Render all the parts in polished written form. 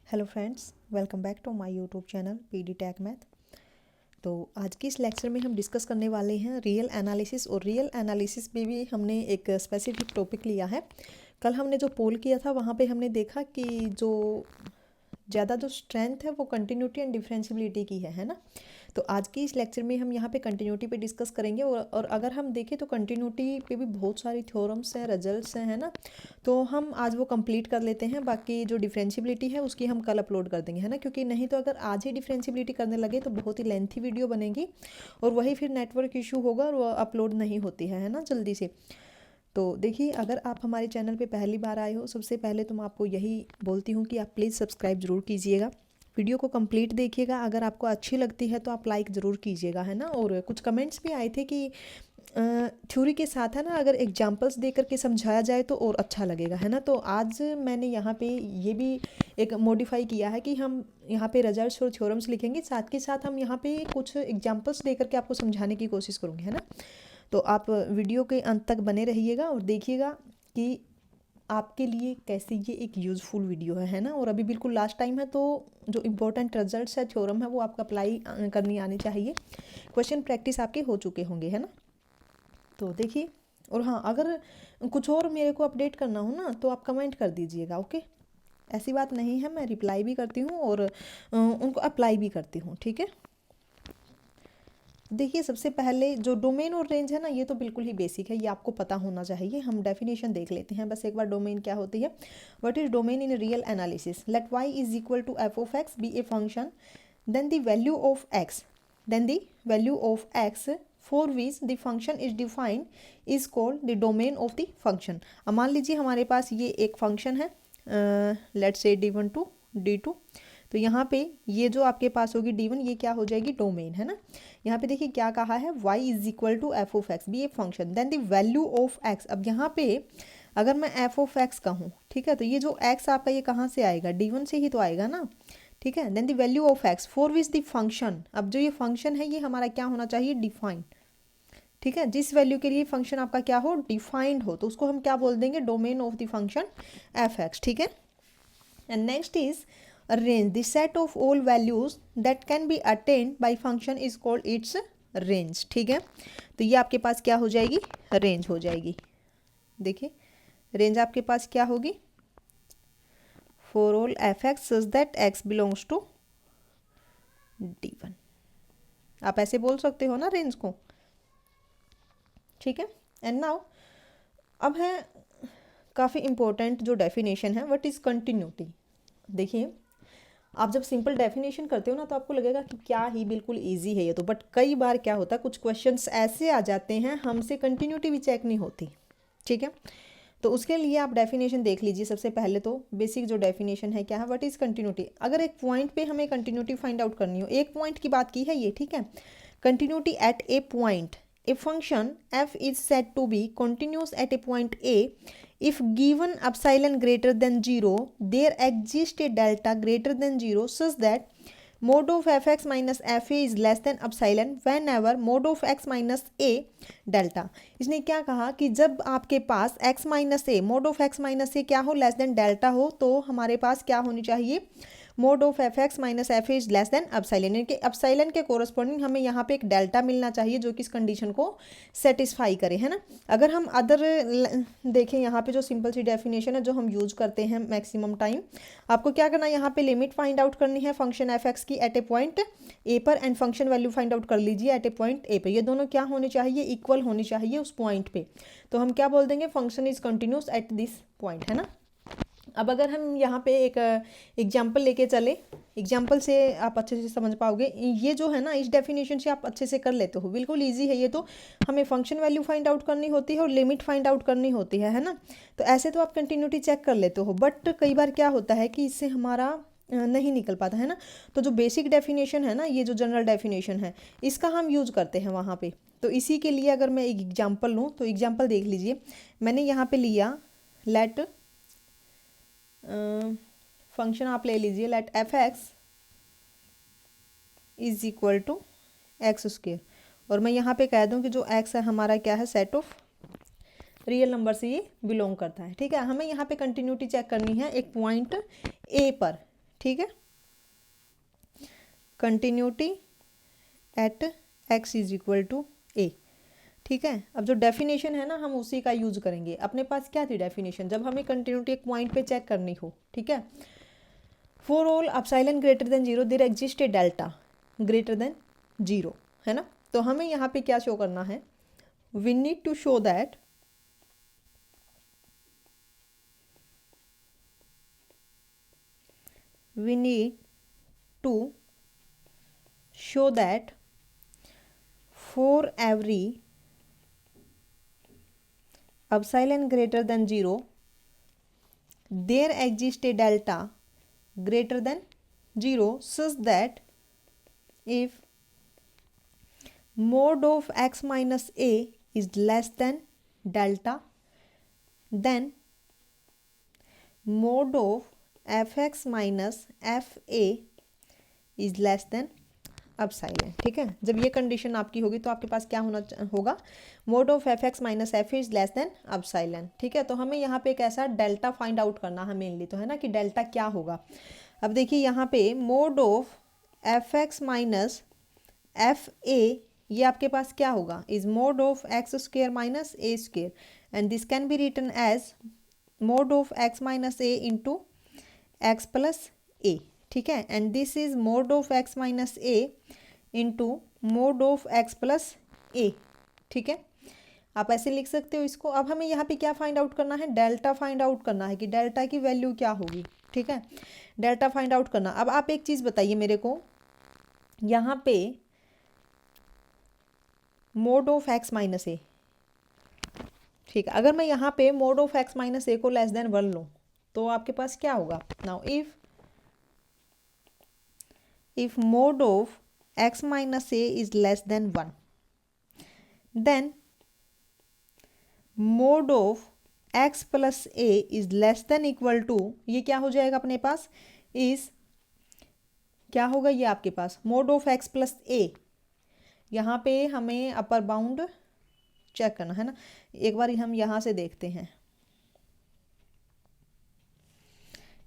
Hello friends, welcome back to my YouTube channel PD tech math. तो आज की इस लेक्चर में हम डिस्कस करने वाले हैं रियल एनालिसिस। और रियल एनालिसिस में भी हमने एक स्पेसिफिक टॉपिक लिया है। कल हमने जो पोल किया था वहाँ पे हमने देखा कि जो ज़्यादा जो स्ट्रेंथ है वो कंटिन्यूटी एंड डिफरेंशियबिलिटी की है ना। तो आज की इस लेक्चर में हम यहाँ पे कंटिन्यूटी पे डिस्कस करेंगे। और अगर हम देखें तो कंटिन्यूटी पे भी बहुत सारी थ्योरम्स हैं, रिजल्ट्स हैं, है ना। तो हम आज वो कंप्लीट कर लेते हैं। बाकी जो डिफरेंशियबिलिटी है उसकी हम कल अपलोड कर देंगे, है ना। क्योंकि नहीं तो अगर आज ही डिफरेंशियबिलिटी करने लगे तो बहुत ही लेंथी वीडियो बनेगी और वही फिर नेटवर्क इशू होगा और वो अपलोड नहीं होती है ना जल्दी से। तो देखिए, अगर आप हमारे चैनल पे पहली बार आए हो, सबसे पहले तो मैं आपको यही बोलती हूँ कि आप प्लीज़ सब्सक्राइब ज़रूर कीजिएगा। वीडियो को कंप्लीट देखिएगा। अगर आपको अच्छी लगती है तो आप लाइक ज़रूर कीजिएगा, है ना। और कुछ कमेंट्स भी आए थे कि थ्योरी के साथ है ना अगर एग्जांपल्स दे करके समझाया जाए तो और अच्छा लगेगा, है ना। तो आज मैंने यहाँ पे ये भी एक मॉडिफाई किया है कि हम यहाँ पे रिजल्ट्स और थ्योरम्स लिखेंगे, साथ के साथ हम यहाँ पे कुछ एग्जांपल्स दे करके आपको समझाने की कोशिश करूँगी, है ना। तो आप वीडियो के अंत तक बने रहिएगा और देखिएगा कि आपके लिए कैसे ये एक यूज़फुल वीडियो है ना। और अभी बिल्कुल लास्ट टाइम है, तो जो इम्पोर्टेंट रिजल्ट्स है, थ्योरम है, वो आपको अप्लाई करनी आनी चाहिए। क्वेश्चन प्रैक्टिस आपके हो चुके होंगे, है ना। तो देखिए, और हाँ, अगर कुछ और मेरे को अपडेट करना हो ना तो आप कमेंट कर दीजिएगा, ओके। ऐसी बात नहीं है, मैं रिप्लाई भी करती हूँ और उनको अप्लाई भी करती हूँ, ठीक है। देखिए, सबसे पहले जो डोमेन और रेंज है ना, ये तो बिल्कुल ही बेसिक है, ये आपको पता होना चाहिए। हम डेफिनेशन देख लेते हैं बस एक बार। डोमेन क्या होती है? What is domain in real analysis? Let y is equal to F of X be a function, then the value of X, for which the function is defined is called the domain of the function. अब मान लीजिए हमारे पास ये एक function है, let's say d1 to d2। तो यहाँ पे ये जो आपके पास होगी d1, ये क्या हो जाएगी? डोमेन, है ना। यहाँ पे देखिए क्या कहा है, y is equal to F of X be a function, then the value of X. अब यहाँ पे अगर मैं एफ ऑफ एक्स कहूँ, ठीक है, तो ये जो x आपका ये कहाँ से आएगा? d1 से ही तो आएगा ना, ठीक है। Then the value of X for which the function, अब जो ये फंक्शन है ये हमारा क्या होना चाहिए? डिफाइंड, ठीक है। जिस वैल्यू के लिए फंक्शन आपका क्या हो? डिफाइंड हो, तो उसको हम क्या बोल देंगे? Domain of the function F x, ठीक है। And next is range, the set of all values that can be attained by function is called its range, ठीक है। तो ये आपके पास क्या हो जाएगी? रेंज हो जाएगी। देखिए, रेंज आपके पास क्या होगी? For all F X such that X belongs to d1। आप ऐसे बोल सकते हो ना रेंज को, ठीक है। एंड नाउ अब है काफ़ी इंपॉर्टेंट जो डेफिनेशन है, व्हाट इज कंटिन्यूटी। देखिए, आप जब सिंपल डेफिनेशन करते हो ना तो आपको लगेगा कि क्या ही बिल्कुल इजी है ये तो, बट कई बार क्या होता है, कुछ क्वेश्चंस ऐसे आ जाते हैं हमसे कंटिन्यूटी भी चेक नहीं होती, ठीक है। तो उसके लिए आप डेफिनेशन देख लीजिए। सबसे पहले तो बेसिक जो डेफिनेशन है क्या है? What is continuity. अगर एक पॉइंट पे हमें कंटिन्यूटी फाइंड आउट करनी हो, एक पॉइंट की बात की है ये, ठीक है। Continuity at a point, a function f is said to be continuous at a point a if given epsilon greater than 0 there exists a delta greater than 0 such that mod of fx minus fa is less than epsilon whenever mod of x minus a delta। इसने क्या कहा कि जब आपके पास x minus a, mod of x minus a क्या हो? Less than delta हो, तो हमारे पास क्या होनी चाहिए? Mode of f x minus F is less then epsilon, यानी कि अपसाइलन के कोरस्पॉन्डिंग हमें यहाँ पे एक डेल्टा मिलना चाहिए जो कि इस कंडीशन को सेटिस्फाई करे, है ना। अगर हम अदर देखें, यहाँ पे जो सिंपल सी डेफिनेशन है जो हम यूज करते हैं मैक्सिमम टाइम, आपको क्या करना है? यहाँ पे लिमिट फाइंड आउट करनी है फंक्शन एफ एक्स की एट ए पॉइंट ए पर, and function value find out कर लीजिए एट ए पॉइंट ए पर। ये दोनों क्या होनी चाहिए? इक्वल होनी चाहिए उस पॉइंट पे। तो हम क्या बोल देंगे? Function is continuous at this point, है ना। अब अगर हम यहाँ पे एक एग्जाम्पल लेके चले, एग्जाम्पल से आप अच्छे से समझ पाओगे। ये जो है ना, इस डेफिनेशन से आप अच्छे से कर लेते हो, बिल्कुल इजी है ये तो। हमें फंक्शन वैल्यू फाइंड आउट करनी होती है और लिमिट फाइंड आउट करनी होती है ना। तो ऐसे तो आप कंटिन्यूटी चेक कर लेते हो, बट कई बार क्या होता है कि इससे हमारा नहीं निकल पाता, है ना। तो जो बेसिक डेफिनेशन है ना, ये जो जनरल डेफिनेशन है, इसका हम यूज करते हैं वहाँ पे। तो इसी के लिए अगर मैं एक एग्जाम्पल लूँ तो एग्जाम्पल देख लीजिए। मैंने यहाँ पे लिया, लेट फंक्शन आप ले लीजिए, let F x is equal to x square, और मैं यहाँ पे कह दूँ कि जो एक्स है हमारा क्या है? सेट ऑफ रियल नंबर से ये बिलोंग करता है, ठीक है। हमें यहाँ पे कंटिन्यूटी चेक करनी है एक पॉइंट ए पर, ठीक है, continuity at x is equal to a. ठीक है, अब जो डेफिनेशन है ना हम उसी का यूज करेंगे। अपने पास क्या थी डेफिनेशन, जब हमें कंटिन्यूटी एक पॉइंट पे चेक करनी हो, ठीक है, for all epsilon greater than zero there exist a delta greater than zero, है ना। तो हमें यहाँ पे क्या शो करना है, we need to show that we need to show that for every epsilon greater than 0 there exists a delta greater than 0 such that if mod of x minus a is less than delta then mod of fx minus fa is less then epsilon. ठीक है, जब ये condition आपकी होगी तो आपके पास क्या होगा, mode of f x minus F is less then epsilon. ठीक है, तो हमें यहाँ पे एक ऐसा डेल्टा फाइंड आउट करना है मेनली, तो है ना कि डेल्टा क्या होगा। अब देखिए यहाँ पे mod of f x minus f a, ये आपके पास क्या होगा, is mod of x square minus a square and this can be written as mod of x minus a into x plus a. ठीक है, and this is mod of x minus a into mod of x plus a. ठीक है, आप ऐसे लिख सकते हो इसको। अब हमें यहाँ पे क्या फाइंड आउट करना है, डेल्टा फाइंड आउट करना है कि डेल्टा की वैल्यू क्या होगी। ठीक है, डेल्टा फाइंड आउट करना। अब आप एक चीज़ बताइए मेरे को, यहाँ पे मोड ऑफ एक्स माइनस ए, ठीक है, अगर मैं यहाँ पे मोड ऑफ एक्स माइनस ए को लेस देन 1 लूँ तो आपके पास क्या होगा। Now if mod of x minus a is less than 1 then mod of x plus a is less than equal to, ये क्या हो जाएगा अपने पास, इस क्या होगा ये आपके पास mod of x plus a। यहाँ पे हमें अपर बाउंड चेक करना है ना, एक बार हम यहाँ से देखते हैं,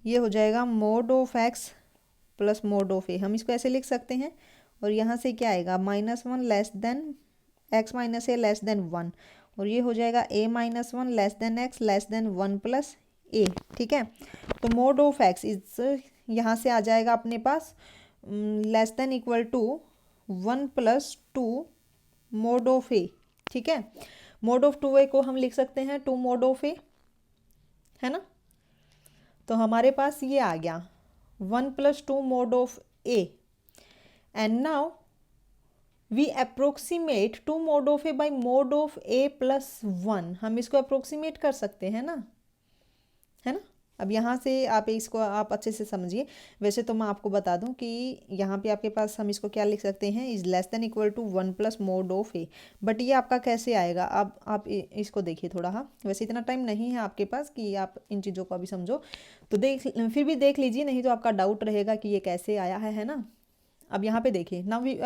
ये हो जाएगा mod of x plus mod of a, हम इसको ऐसे लिख सकते हैं। और यहाँ से क्या आएगा, -1 less than x minus a less than 1, और ये हो जाएगा a-1 less than x less than 1 plus a. ठीक है, तो मोड ऑफ एक्स इज यहाँ से आ जाएगा अपने पास less than equal to 1 + 2 mod of a. ठीक है, मोड ऑफ 2a को हम लिख सकते हैं 2 मोड ऑफ ए, है ना। तो हमारे पास ये आ गया 1 + 2 mod of a, and now we approximate 2 mod of a by mod of a plus 1। हम इसको अप्रोक्सीमेट कर सकते हैं ना, है ना। अब यहाँ से आप इसको आप अच्छे से समझिए। वैसे तो मैं आपको बता दूं कि यहाँ पे आपके पास हम इसको क्या लिख सकते हैं, is less than equal to 1 + mod of A, but ये आपका कैसे आएगा। अब आप इसको देखिए थोड़ा, हाँ वैसे इतना टाइम नहीं है आपके पास कि आप इन चीज़ों को अभी समझो, तो फिर भी देख लीजिए, नहीं तो आपका डाउट रहेगा कि ये कैसे आया है ना। अब यहाँ पे देखिए, now we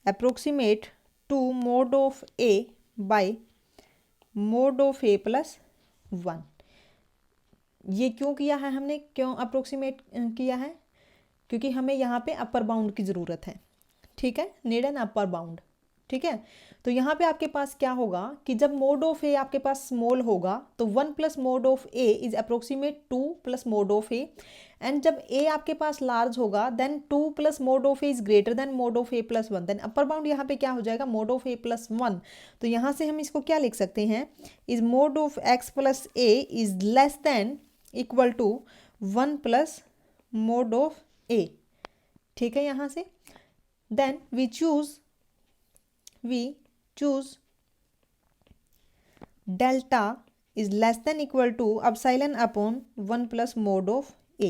approximate 2 mod of a by mod of a plus 1। ये क्यों किया है हमने, क्यों अप्रोक्सीमेट किया है, क्योंकि हमें यहाँ पे अपर बाउंड की ज़रूरत है। ठीक है, नीड एन अपर बाउंड। ठीक है, तो यहाँ पे आपके पास क्या होगा कि जब मोड ऑफ ए आपके पास स्मॉल होगा तो 1 + mod of A is approximate 2 + mod of A, and जब ए आपके पास लार्ज होगा then 2 + mod of A is greater than mod of A + 1, then upper bound यहाँ पे क्या हो जाएगा, मोड ऑफ ए + 1। तो यहाँ से हम इसको क्या लिख सकते हैं, is mod of x plus a is less than equal to 1 + mod of a. ठीक है, यहाँ से then we choose delta is less than equal to epsilon upon 1 + mod of a।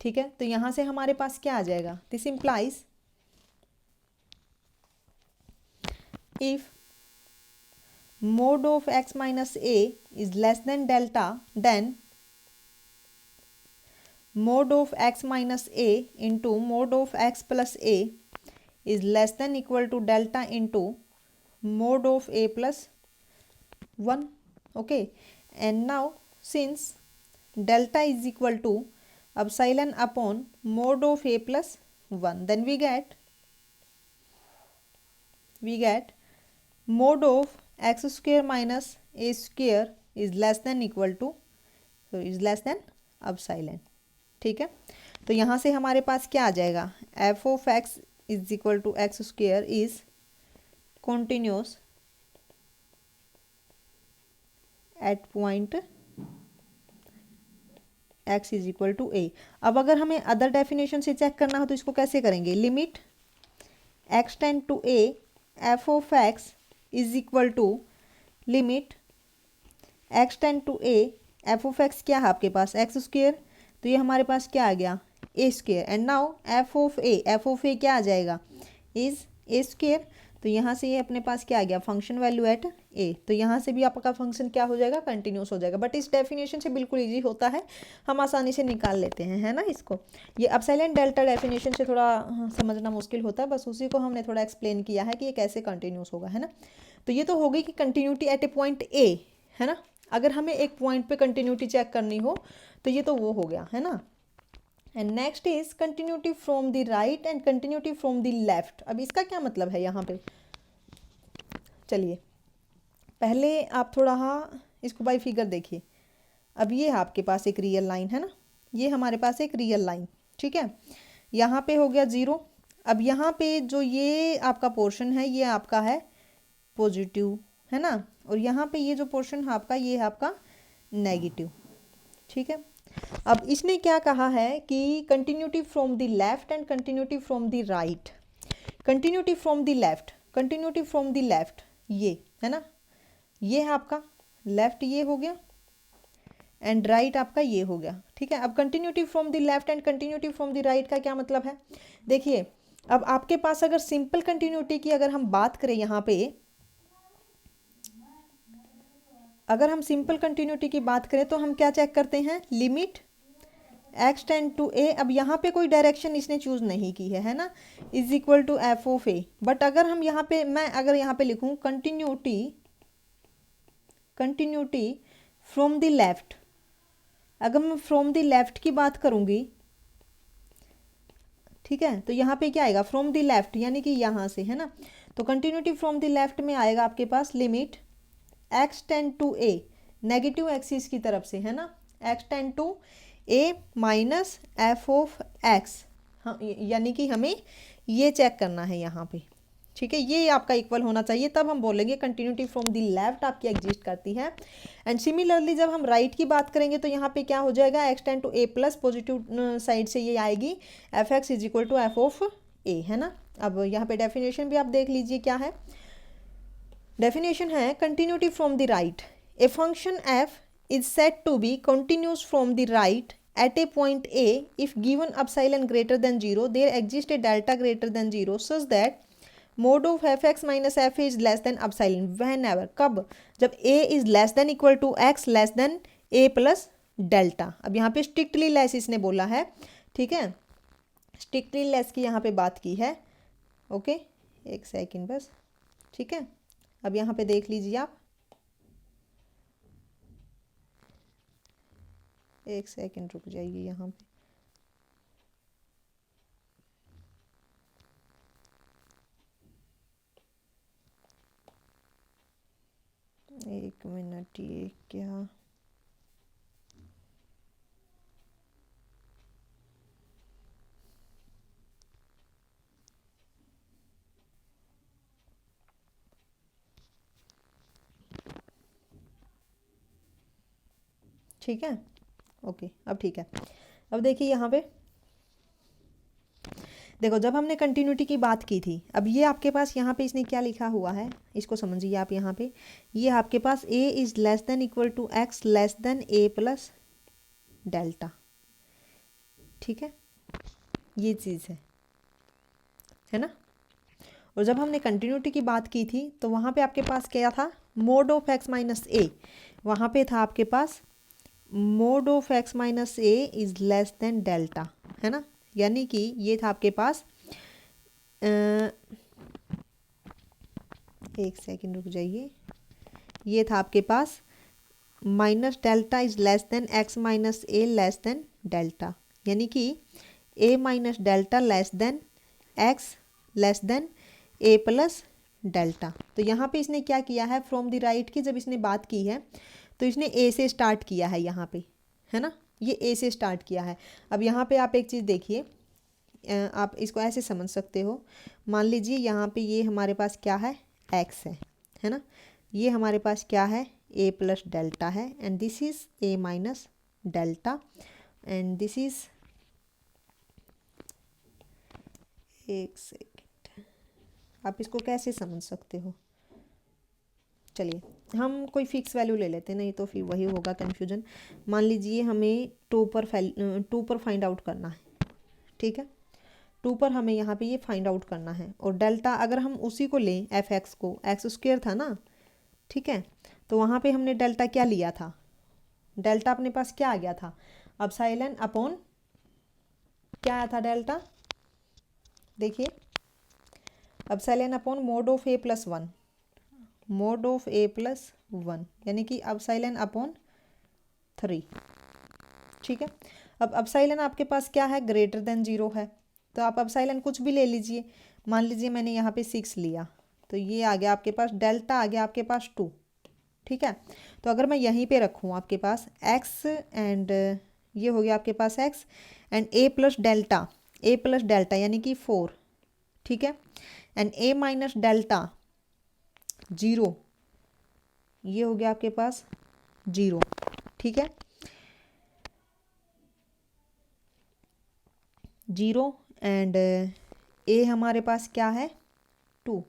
ठीक है, तो यहाँ से हमारे पास क्या आ जाएगा, this implies if mod of x minus a is less than delta then mod of x minus a into mod of x plus a is less than equal to delta into mod of a plus 1. Okay, and now since delta is equal to epsilon upon mod of a plus 1, then we get mod of x square minus a square is less than equal to, so is less than epsilon. ठीक है, तो यहाँ से हमारे पास क्या आ जाएगा, f of x is equal to x square is continuous at point x is equal to a. अब अगर हमें अदर डेफिनेशन से चेक करना हो तो इसको कैसे करेंगे, limit x tend to a F of x is equal to limit x tend to a F of X क्या है आपके पास एक्स स्क्वेयर, तो ये हमारे पास क्या आ गया a square. And now f of a क्या आ जाएगा इज ए स्क्वेयर. तो यहाँ से ये अपने पास क्या आ गया फंक्शन वैल्यू एट ए. तो यहाँ से भी आपका फंक्शन क्या हो जाएगा कंटिन्यूस हो जाएगा. बट इस डेफिनेशन से बिल्कुल इजी होता है, हम आसानी से निकाल लेते हैं, है ना इसको. ये एप्सिलॉन डेल्टा डेफिनेशन से थोड़ा समझना मुश्किल होता है, बस उसी को हमने थोड़ा एक्सप्लेन किया है कि ये कैसे कंटिन्यूस होगा, है ना. तो ये तो हो गई कि कंटिन्यूटी एट ए पॉइंट ए, है ना. अगर हमें एक पॉइंट पे कंटिन्यूटी चेक करनी हो तो ये तो वो हो गया, है ना. And next is continuity from the right and continuity from the left. अब इसका क्या मतलब है यहाँ पे, चलिए पहले आप थोड़ा इसको बाई फिगर देखिए. अब ये है आपके पास एक रियल लाइन, है ना, ये हमारे पास एक रियल लाइन, ठीक है. यहाँ पे हो गया 0. अब यहाँ पे जो ये आपका पोर्शन है ये आपका है पॉजिटिव, है ना, और यहाँ पे ये जो पोर्शन है आपका ये है आपका नेगेटिव, ठीक है. अब इसने क्या कहा है कि continuity from the left and continuity from the right. Continuity from the left ये है ना, ये है आपका लेफ्ट, ये हो गया, एंड राइट आपका ये हो गया, ठीक है. अब continuity from the left and continuity from the right का क्या मतलब है, देखिए अब आपके पास अगर सिंपल कंटिन्यूटी की अगर हम बात करें यहाँ पे, अगर हम सिंपल कंटिन्यूटी की बात करें तो हम क्या चेक करते हैं, limit x tend to a. अब यहाँ पे कोई डायरेक्शन इसने चूज नहीं की है ना, is equal to F of A. But अगर हम यहाँ पे अगर यहाँ पे लिखूँ कंटिन्यूटी फ्रॉम द लेफ्ट, अगर मैं फ्रॉम द लेफ्ट की बात करूँगी, ठीक है, तो यहाँ पे क्या आएगा फ्रॉम द लेफ्ट यानी कि यहाँ से, है ना. तो कंटिन्यूटी फ्रॉम द लेफ्ट में आएगा आपके पास limit x tend to a negative axis की तरफ से, है ना, x tend to a minus F of x. हाँ, यानी कि हमें ये चेक करना है यहाँ पे, ठीक है, ये आपका इक्वल होना चाहिए, तब हम बोलेंगे कंटिन्यूटी फ्रॉम द लेफ्ट आपकी एग्जिस्ट करती है. एंड सिमिलरली जब हम राइट की बात करेंगे तो यहाँ पे क्या हो जाएगा x tend to a plus positive side से ये आएगी f x is equal to F of a, है ना. अब यहाँ पे डेफिनेशन भी आप देख लीजिए क्या है. डेफिनेशन है continuity from the right, A function F is said to be continuous from the right at a point A if given epsilon greater than 0 there exists a delta greater than 0 such that mod of fx minus f is less than epsilon whenever, कब, जब a is less than equal to x less than a plus delta. अब यहाँ पे strictly less इसने बोला है, ठीक है, स्ट्रिक्टली लेस की यहाँ पे बात की है. ओके एक सेकेंड बस, ठीक है. अब यहाँ पे देख लीजिए आप, एक सेकंड रुक जाइए यहाँ पे. एक मिनट, ये क्या, ठीक है. ओके अब ठीक है. अब देखिए यहाँ पे देखो, जब हमने कंटिन्यूटी की बात की थी, अब ये आपके पास यहाँ पे इसने क्या लिखा हुआ है इसको समझिए आप. यहाँ पे ये आपके पास a is less than equal to x less than a plus delta, ठीक है, ये चीज़ है ना. और जब हमने कंटिन्यूटी की बात की थी तो वहाँ पे आपके पास क्या था, mod of x minus a. वहाँ पे था आपके पास mod of x minus a is less than delta, है ना. यानी कि ये था आपके पास एक सेकंड रुक जाइए, ये था आपके पास minus delta is less than x minus a less than delta, यानी कि a minus delta less than x less than a plus delta. तो यहाँ पे इसने क्या किया है, फ्रॉम द राइट की जब इसने बात की है तो इसने ए से स्टार्ट किया है यहाँ पे, है ना, ये ए से स्टार्ट किया है। अब यहाँ पे आप एक चीज़ देखिए, आप इसको ऐसे समझ सकते हो, मान लीजिए यहाँ पे ये हमारे पास क्या है, एक्स है ना, ये हमारे पास क्या है, ए प्लस डेल्टा है, and this is A minus delta, and this is, एक सेकेंड, आप इसको कैसे समझ सकते हो, चलिए हम कोई फिक्स वैल्यू ले लेते हैं, नहीं तो फिर वही होगा कन्फ्यूजन। मान लीजिए हमें टू पर फाइंड आउट करना है, ठीक है, टू पर हमें यहाँ पे ये फाइंड आउट करना है, और डेल्टा अगर हम उसी को लें, एफ एक्स को, एक्स स्क्वेयर था ना, ठीक है, तो वहाँ पे हमने डेल्टा क्या लिया था, डेल्टा अपने पास क्या आ गया था, एप्सिलॉन अपॉन क्या आया था डेल्टा, देखिए epsilon upon mode of A plus one, mode of A plus one, यानी कि एप्सिलॉन अपॉन 3, ठीक है। अब एप्सिलॉन आपके पास क्या है, ग्रेटर देन 0 है, तो आप एप्सिलॉन कुछ भी ले लीजिए, मान लीजिए मैंने यहाँ पे 6 लिया, तो ये आ गया आपके पास, डेल्टा आ गया आपके पास 2, ठीक है। तो अगर मैं यहीं पे रखूँ आपके पास x एंड ये हो गया आपके पास x and a plus delta यानी कि 4, ठीक है, एंड a माइनस डेल्टा 0, ये हो गया आपके पास 0, ठीक है, 0 एंड a हमारे पास क्या है 2,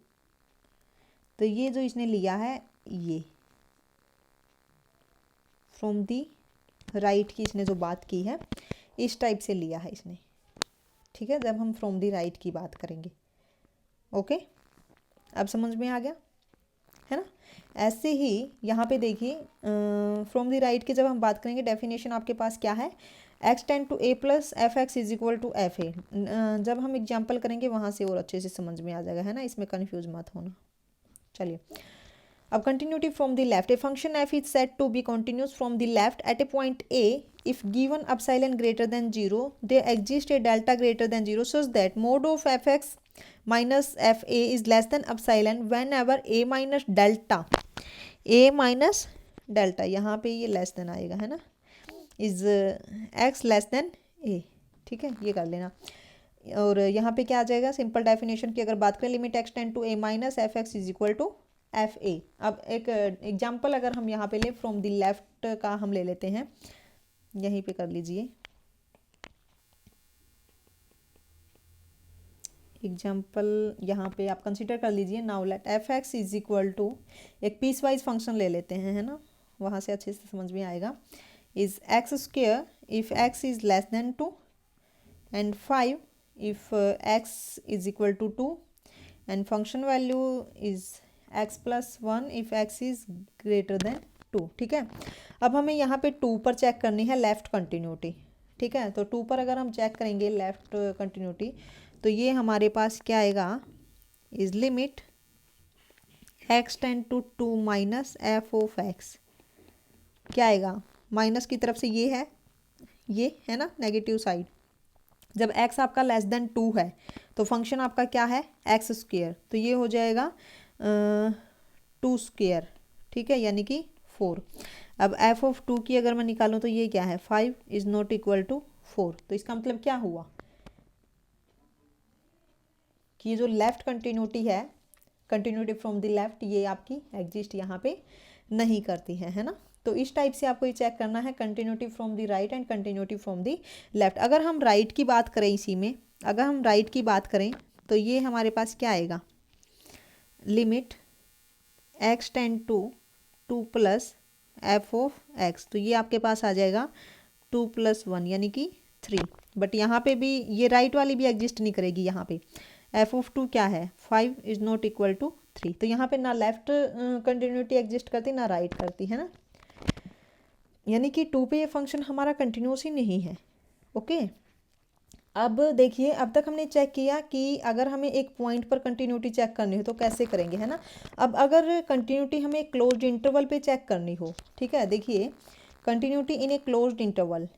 तो ये जो इसने लिया है ये फ्रॉम दी राइट की इसने जो बात की है इस टाइप से लिया है इसने, ठीक है, जब हम फ्रॉम दी राइट की बात करेंगे, ओके, अब समझ में आ गया, है ना। ऐसे ही यहाँ पे देखिए फ्रॉम दी राइट की जब हम बात करेंगे, डेफिनेशन आपके पास क्या है, X tend to A plus F x is equal to F A, जब हम एग्जाम्पल करेंगे वहाँ से और अच्छे से समझ में आ जाएगा, है ना, इसमें कन्फ्यूज मत होना। चलिए अब continuity from the left, a function F is set to be continuous from the left at a point A if given epsilon greater than 0 there exists a delta greater than 0 such that mod of fx minus fa is less than epsilon whenever a minus delta यहाँ पे ये less than आएगा, है ना, is x less than a, ठीक है, ये कर लेना। और यहाँ पे क्या आ जाएगा, सिंपल डेफिनेशन की अगर बात करें, limit x tend to a minus F x is equal to F A. अब एक एग्जाम्पल अगर हम यहाँ पे ले फ्रॉम द लेफ्ट का हम ले लेते हैं, यहीं पे कर लीजिए एग्जाम्पल, यहाँ पे आप कंसिडर कर लीजिए, now let F x is equal to, एक पीस वाइज फंक्शन ले लेते हैं, है ना, वहाँ से अच्छे से समझ में आएगा, is X square if x is less than 2 and 5 if x is equal to 2 and function value is X plus 1 if x is greater than 2, ठीक है। अब हमें यहाँ पे 2 पर चेक करनी है लेफ्ट कंटिन्यूटी, ठीक है, तो 2 पर अगर हम चेक करेंगे लेफ्ट कंटिन्यूटी, तो ये हमारे पास क्या आएगा, is limit x tend to 2 minus F of X, क्या आएगा, माइनस की तरफ से ये है ना नेगेटिव साइड, जब x आपका लेस देन 2 है तो फंक्शन आपका क्या है एक्स स्क्वेयर, तो ये हो जाएगा 2 स्क्वेयर, ठीक है, यानी कि 4। अब f ऑफ 2 की अगर मैं निकालूं तो ये क्या है, 5 इज नॉट इक्वल टू 4, तो इसका मतलब क्या हुआ कि ये जो लेफ्ट कंटिन्यूटी है, कंटिन्यूटी फ्रॉम द लेफ्ट, ये आपकी एग्जिस्ट यहाँ पे नहीं करती है ना। तो इस टाइप से आपको ये चेक करना है continuity from the right and continuity from the left. अगर हम राइट की बात करें, इसी में अगर हम राइट की बात करें तो ये हमारे पास क्या आएगा, limit x tend to 2 plus f of x, तो ये आपके पास आ जाएगा 2 प्लस 1 यानी कि 3, बट यहाँ पे भी ये राइट वाली भी एग्जिस्ट नहीं करेगी, यहाँ पे एफ ऑफ 2 क्या है 5 इज नॉट इक्वल टू 3, तो यहाँ पे ना लेफ्ट कंटिन्यूटी एग्जिस्ट करती ना राइट करती, है ना, यानी कि 2 पे ये फंक्शन हमारा कंटिन्यूस ही नहीं है, ओके। अब देखिए, अब तक हमने चेक किया कि अगर हमें एक पॉइंट पर कंटिन्यूटी चेक करनी हो तो कैसे करेंगे, है ना। अब अगर कंटिन्यूटी हमें क्लोज्ड इंटरवल पे चेक करनी हो, ठीक है, देखिए continuity in a closed interval,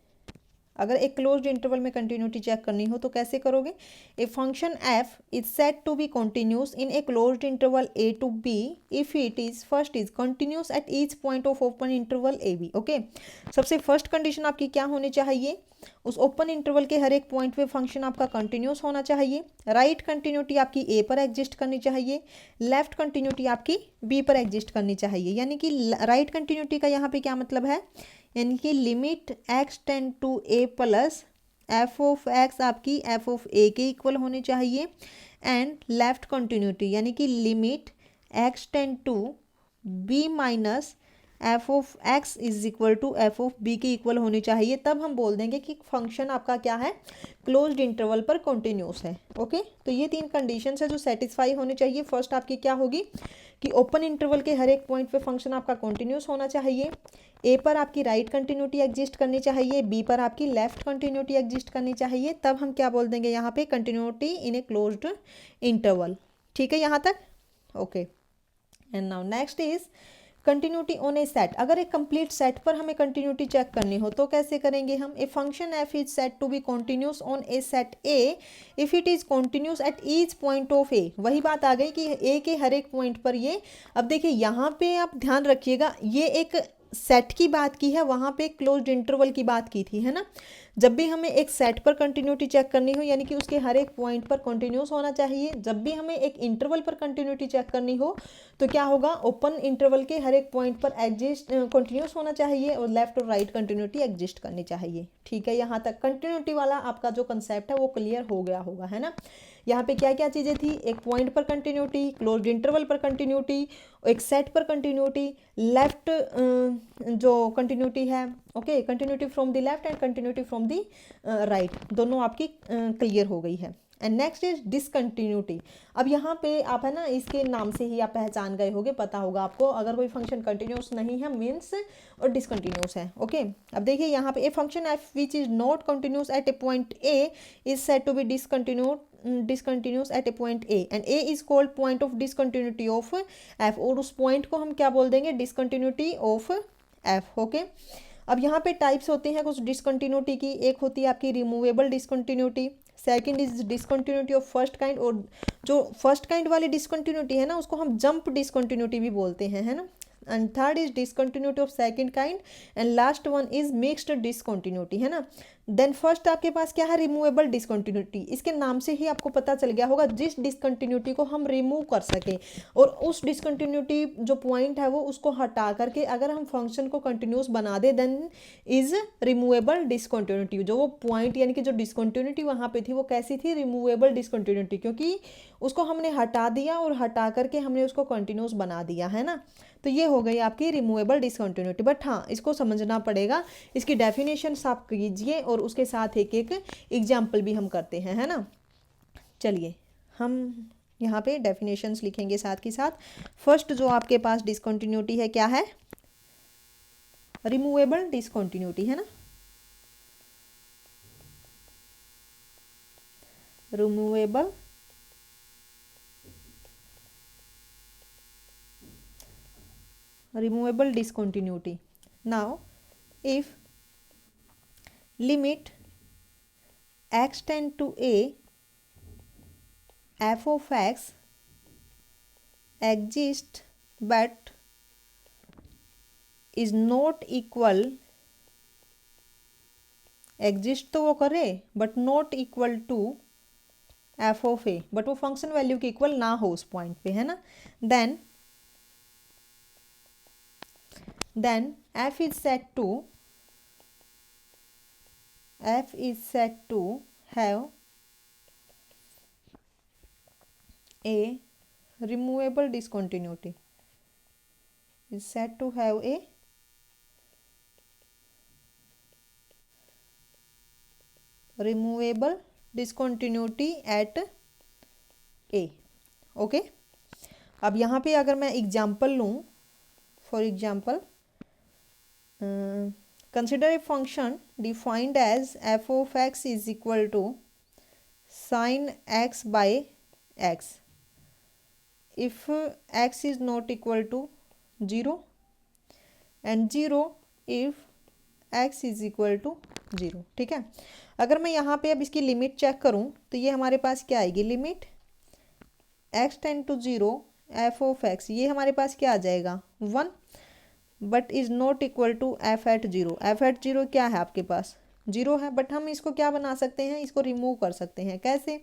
अगर एक क्लोज्ड इंटरवल में कंटिन्यूटी चेक करनी हो तो कैसे करोगे। A function F is set to be continuous in a closed interval a to b if it is first is continuous at each point of open interval a b. Okay, सबसे first condition आपकी क्या होनी चाहिए, उस open interval के हर एक point पे function आपका कंटिन्यूस होना चाहिए। राइट कंटिन्यूटी आपकी ए पर एग्जिस्ट करनी चाहिए, लेफ्ट कंटिन्यूटी आपकी बी पर एग्जिस्ट करनी चाहिए। यानी कि राइट कंटिन्यूटी का यहाँ पे क्या मतलब है, यानी कि limit x tend to A plus f of x आपकी एफ ऑफ ए के इक्वल होनी चाहिए। एंड लेफ्ट कंटिन्यूटी यानी कि limit x tend to b minus F of x is equal to F of b के equal होनी चाहिए। तब हम बोल देंगे कि फंक्शन आपका क्या है, क्लोज्ड इंटरवल पर कंटिन्यूस है। ओके, तो ये तीन कंडीशंस है जो सेटिस्फाई होनी चाहिए। फर्स्ट आपकी क्या होगी कि ओपन इंटरवल के हर एक पॉइंट पे फंक्शन आपका कंटिन्यूस होना चाहिए, ए पर आपकी राइट कंटिन्यूटी एग्जिस्ट करनी चाहिए, बी पर आपकी लेफ्ट कंटिन्यूटी एग्जिस्ट करनी चाहिए। तब हम क्या बोल देंगे यहाँ पे, continuity in a closed interval. ठीक है यहाँ तक, okay. And now next is continuity on a set. अगर एक कंप्लीट सेट पर हमें कंटिन्यूटी चेक करनी हो तो कैसे करेंगे हम। A function F is set to be continuous on a set A if it is continuous at each point of A. वही बात आ गई कि ए के हर एक पॉइंट पर ये, अब देखिए यहाँ पे आप ध्यान रखिएगा, ये एक सेट की बात की है, वहाँ पे क्लोज्ड इंटरवल की बात की थी, है ना। जब भी हमें एक सेट पर कंटिन्यूटी चेक करनी हो यानी कि उसके हर एक पॉइंट पर कंटिन्यूस होना चाहिए। जब भी हमें एक इंटरवल पर कंटिन्यूटी चेक करनी हो तो क्या होगा, ओपन इंटरवल के हर एक पॉइंट पर एग्जिस्ट कंटिन्यूस होना चाहिए और लेफ्ट और राइट कंटिन्यूटी एग्जिस्ट करनी चाहिए। ठीक है, यहाँ तक कंटिन्यूटी वाला आपका जो कंसेप्ट है वो क्लियर हो गया होगा, है ना। यहाँ पे क्या क्या चीज़ें थी, एक पॉइंट पर कंटिन्यूटी, क्लोज्ड इंटरवल पर कंटिन्यूटी, एक सेट पर कंटिन्यूटी, लेफ्ट जो कंटिन्यूटी है, okay, continuity from the left and continuity from the right, दोनों आपकी क्लियर हो गई है। And next is discontinuity. अब यहाँ पे आप है ना, इसके नाम से ही आप पहचान गए होगे, पता होगा आपको, अगर कोई फंक्शन कंटिन्यूस नहीं है मीन्स और डिसकंटिन्यूस है। ओके, अब देखिए यहाँ पे a function f which is not continuous at a point a is said to be discontinuous at a point a and a is called point of discontinuity of f, और उस point को हम क्या बोल देंगे, डिसकंटिन्यूटी ऑफ एफ। ओके, अब यहाँ पे टाइप्स होते हैं कुछ डिसकंटिन्यूटी की, एक होती है आपकी removable discontinuity, second is discontinuity of first kind, और जो फर्स्ट काइंड वाली डिसकंटिन्यूटी है ना उसको हम जंप डिसकंटिन्यूटी भी बोलते हैं, है ना। And third is discontinuity of second kind and last one is mixed discontinuity, है ना। देन फर्स्ट आपके पास क्या है, रिमूवेबल डिसकंटिन्यूटी। इसके नाम से ही आपको पता चल गया होगा, जिस डिसकंटिन्यूटी को हम रिमूव कर सके और उस डिसकंटिन्यूटी जो पॉइंट है वो उसको हटा करके अगर हम फंक्शन को कंटिन्यूस बना दे देन इज रिमूवेबल डिसकंटिन्यूटी। जो वो पॉइंट यानी कि जो डिसकंटिन्यूटी वहाँ पे थी वो कैसी थी, रिमूवेबल डिसकंटिन्यूटी, क्योंकि उसको हमने हटा दिया और हटा करके हमने उसको कंटिन्यूस बना दिया, है ना। तो ये हो गई आपकी रिमूवेबल डिसकंटिन्यूटी। बट हाँ, इसको समझना पड़ेगा, इसकी डेफिनेशन आप कीजिए और उसके साथ एक एक एग्जाम्पल भी हम करते हैं, है ना। चलिए हम यहाँ पे डेफिनेशंस लिखेंगे साथ के साथ। फर्स्ट जो आपके पास डिसकंटिन्यूटी है क्या है, रिमूवेबल डिसकंटिन्यूटी, है ना। Removable discontinuity. Now if limit x tend to a f of x exists but is not equal, exist तो वो करे but not equal to F of A, but वो फंक्शन वैल्यू के इक्वल ना हो उस पॉइंट पे, है ना। Then f is said to have a removable discontinuity, is said to have a removable discontinuity at a। Okay, अब यहाँ पे अगर मैं एग्जाम्पल लूँ, for example consider a function defined as f of x is equal to sine x by x if x is not equal to zero and zero if x is equal to zero. ठीक है, अगर मैं यहाँ पे अब इसकी limit check करूँ तो ये हमारे पास क्या आएगी, limit x tend to zero f of x, ये हमारे पास क्या आ जाएगा, one, but is not equal to f at zero. F at zero क्या है आपके पास, जीरो है, बट हम इसको क्या बना सकते हैं, इसको रिमूव कर सकते हैं। कैसे,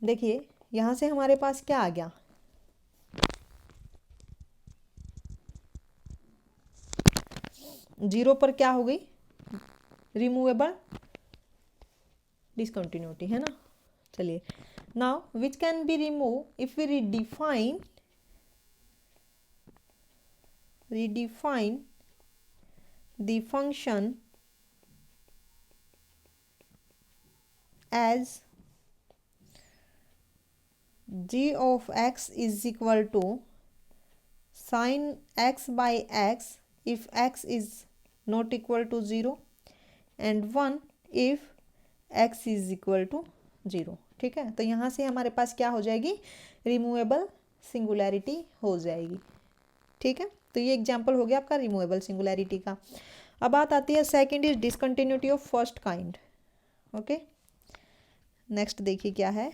देखिए यहाँ से हमारे पास क्या आ गया, जीरो पर क्या हो गई, रिमूवेबल डिसकंटिन्यूटी है ना। चलिए, now which can be remove if we redefine the function as g of x is equal to sin x by x if x is not equal to 0 and 1 if x is equal to 0। ठीक है, तो यहाँ से हमारे पास क्या हो जाएगी, रिमूवेबल सिंगुलैरिटी हो जाएगी। ठीक है, तो ये एग्जाम्पल हो गया आपका रिमूवेबल सिंगुलैरिटी का। अब बात आती है second is discontinuity of first kind. Okay, next देखिए क्या है,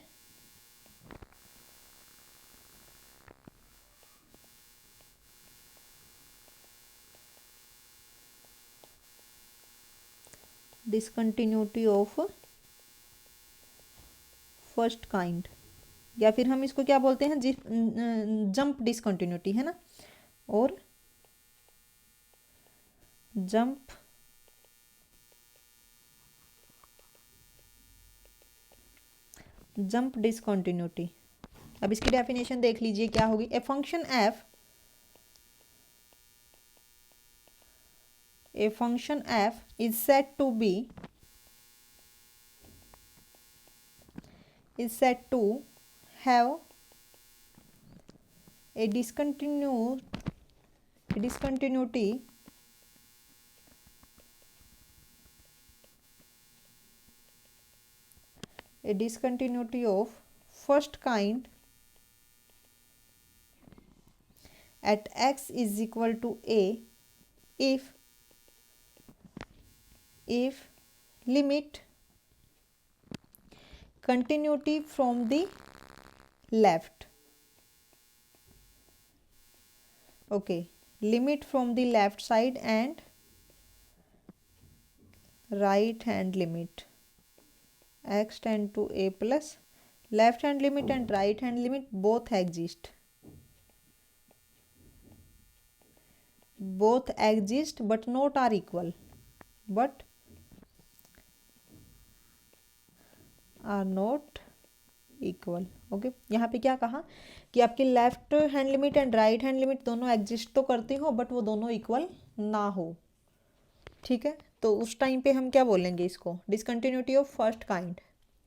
डिसकंटिन्यूटी ऑफ फर्स्ट काइंड, या फिर हम इसको क्या बोलते हैं, जंप डिसकंटिन्यूटी है ना, और जंप डिसकंटिन्यूटी। अब इसकी डेफिनेशन देख लीजिए क्या होगी, a function F is said to have a discontinuity of first kind at x is equal to a if limit continuity from the left, okay, limit from the left side and right hand limit x tend to a plus left hand limit and right hand limit both exist but not are equal, but are not equal. Okay, यहाँ पे क्या कहा कि आपकी left hand limit and right hand limit दोनों exist तो करती हो बट वो दोनों इक्वल ना हो। ठीक है, तो उस टाइम पे हम क्या बोलेंगे इसको, डिसकंटिन्यूटी ऑफ फर्स्ट काइंड।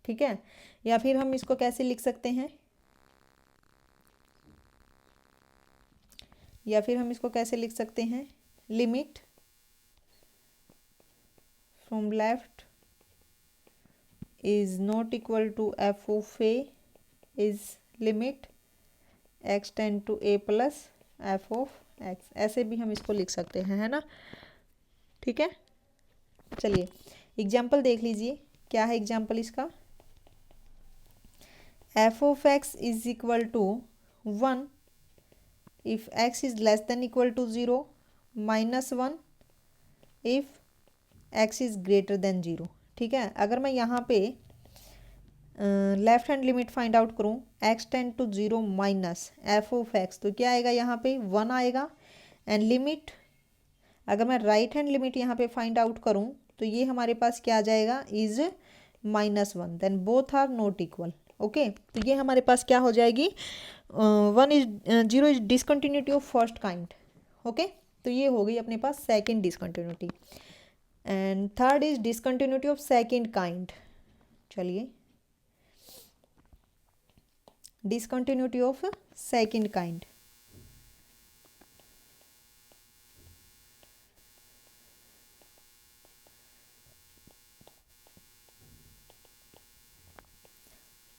ठीक है, या फिर हम इसको कैसे लिख सकते हैं, limit from left is not equal to f of a is limit x tend to a plus f of x, ऐसे भी हम इसको लिख सकते हैं, है ना। ठीक है, चलिए एग्जाम्पल देख लीजिए, क्या है एग्जाम्पल इसका, f of x is equal to 1 if x is less than equal to 0 minus 1 if x is greater than 0। ठीक है, अगर मैं यहाँ पे left hand limit find out करूँ x tend to 0 minus F of x, तो क्या आएगा यहाँ पे 1 आएगा, एंड लिमिट अगर मैं राइट हैंड लिमिट यहाँ पे फाइंड आउट करूँ तो ये हमारे पास क्या आ जाएगा, is -1, then both are not equal. Okay, तो ये हमारे पास क्या हो जाएगी, 0 is discontinuity of first kind. Okay, तो ये हो गई अपने पास second discontinuity, and third is discontinuity of second kind. चलिए, discontinuity of second kind,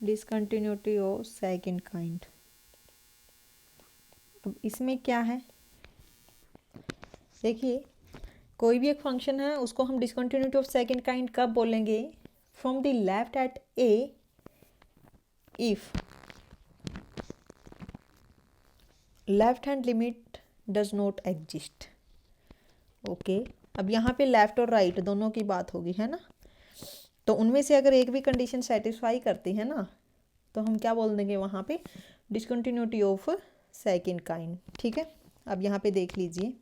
discontinuity of second kind. अब इसमें क्या है, देखिए कोई भी एक फंक्शन है उसको हम डिसकंटिन्यूटी ऑफ सेकंड काइंड कब बोलेंगे, from the left at A if left hand limit does not exist. Okay, अब यहाँ पे लेफ्ट और राइट दोनों की बात होगी, है ना, तो उनमें से अगर एक भी कंडीशन सेटिस्फाई करती है ना तो हम क्या बोल देंगे वहाँ पे, डिसकंटिन्यूटी ऑफ सेकंड काइंड। ठीक है, अब यहाँ पे देख लीजिए,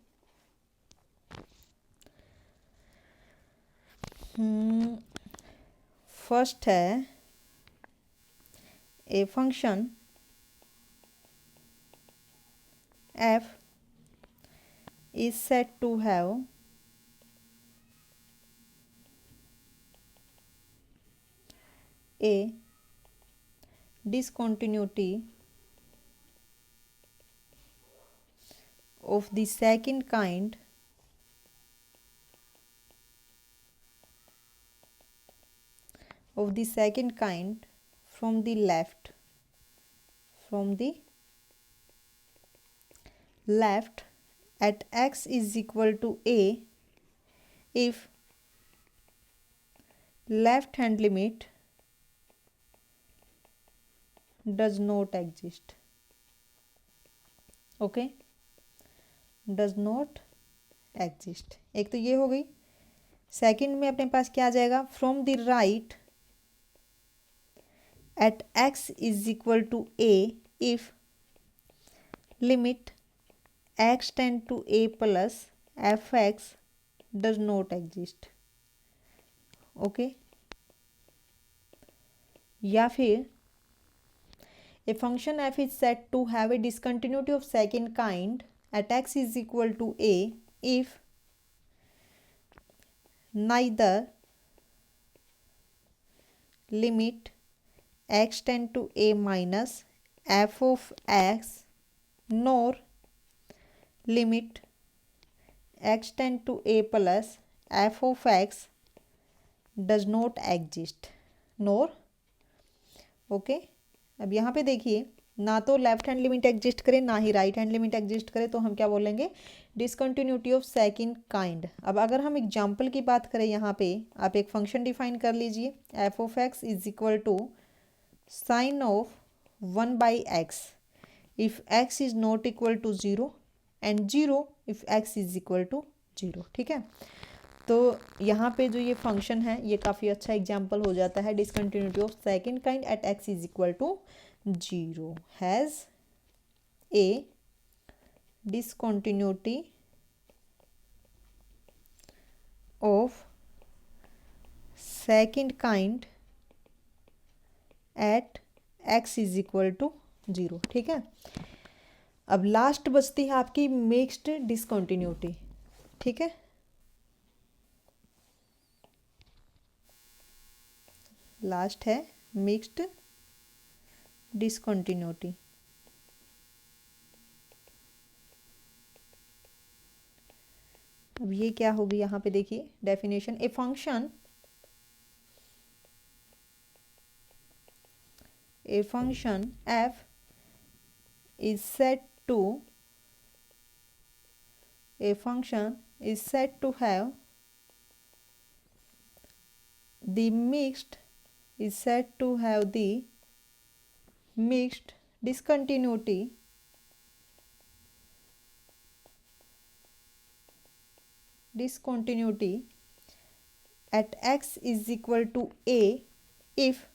फर्स्ट है a function f is said to have a discontinuity of the second kind from the left at x is equal to a if left hand limit does not exist। Okay, does not exist, एक तो ये हो गई। Second में अपने पास क्या आ जाएगा, from the right at x is equal to a if limit x tend to A plus F x does not exist. Okay, या फिर a function f is said to have a discontinuity of second kind at x is equal to a if neither limit x tend to a minus f of x nor limit x tend to a plus f of x does not exist nor। Okay, अब यहाँ पे देखिए, ना तो left hand limit exist करे ना ही right hand limit exist करे, तो हम क्या बोलेंगे, डिसकंटिन्यूटी ऑफ सेकंड काइंड। अब अगर हम एग्जांपल की बात करें, यहाँ पे आप एक फंक्शन डिफाइन कर लीजिए, f of x is equal to sine of 1/x if x is not equal to 0 and 0 if x is equal to 0। ठीक है, तो यहाँ पे जो ये फंक्शन है ये काफ़ी अच्छा एग्जाम्पल हो जाता है, discontinuity of second kind at x is equal to 0 has a discontinuity of second kind at x is equal to 0। ठीक है, अब लास्ट बचती है आपकी मिक्स्ड डिसकंटिन्यूटी। ठीक है, लास्ट है मिक्स्ड डिसकंटिन्यूटी। अब ये क्या होगी, यहाँ पे देखिए definition, A function f is said to have the mixed discontinuity at x is equal to a if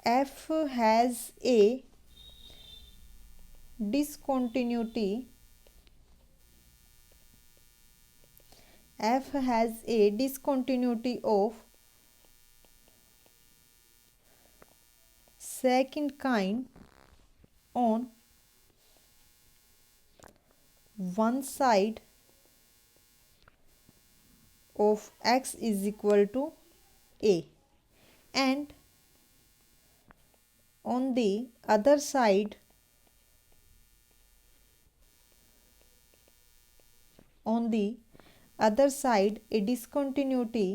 f has a discontinuity of second kind on one side of x is equal to a and on the other side a discontinuity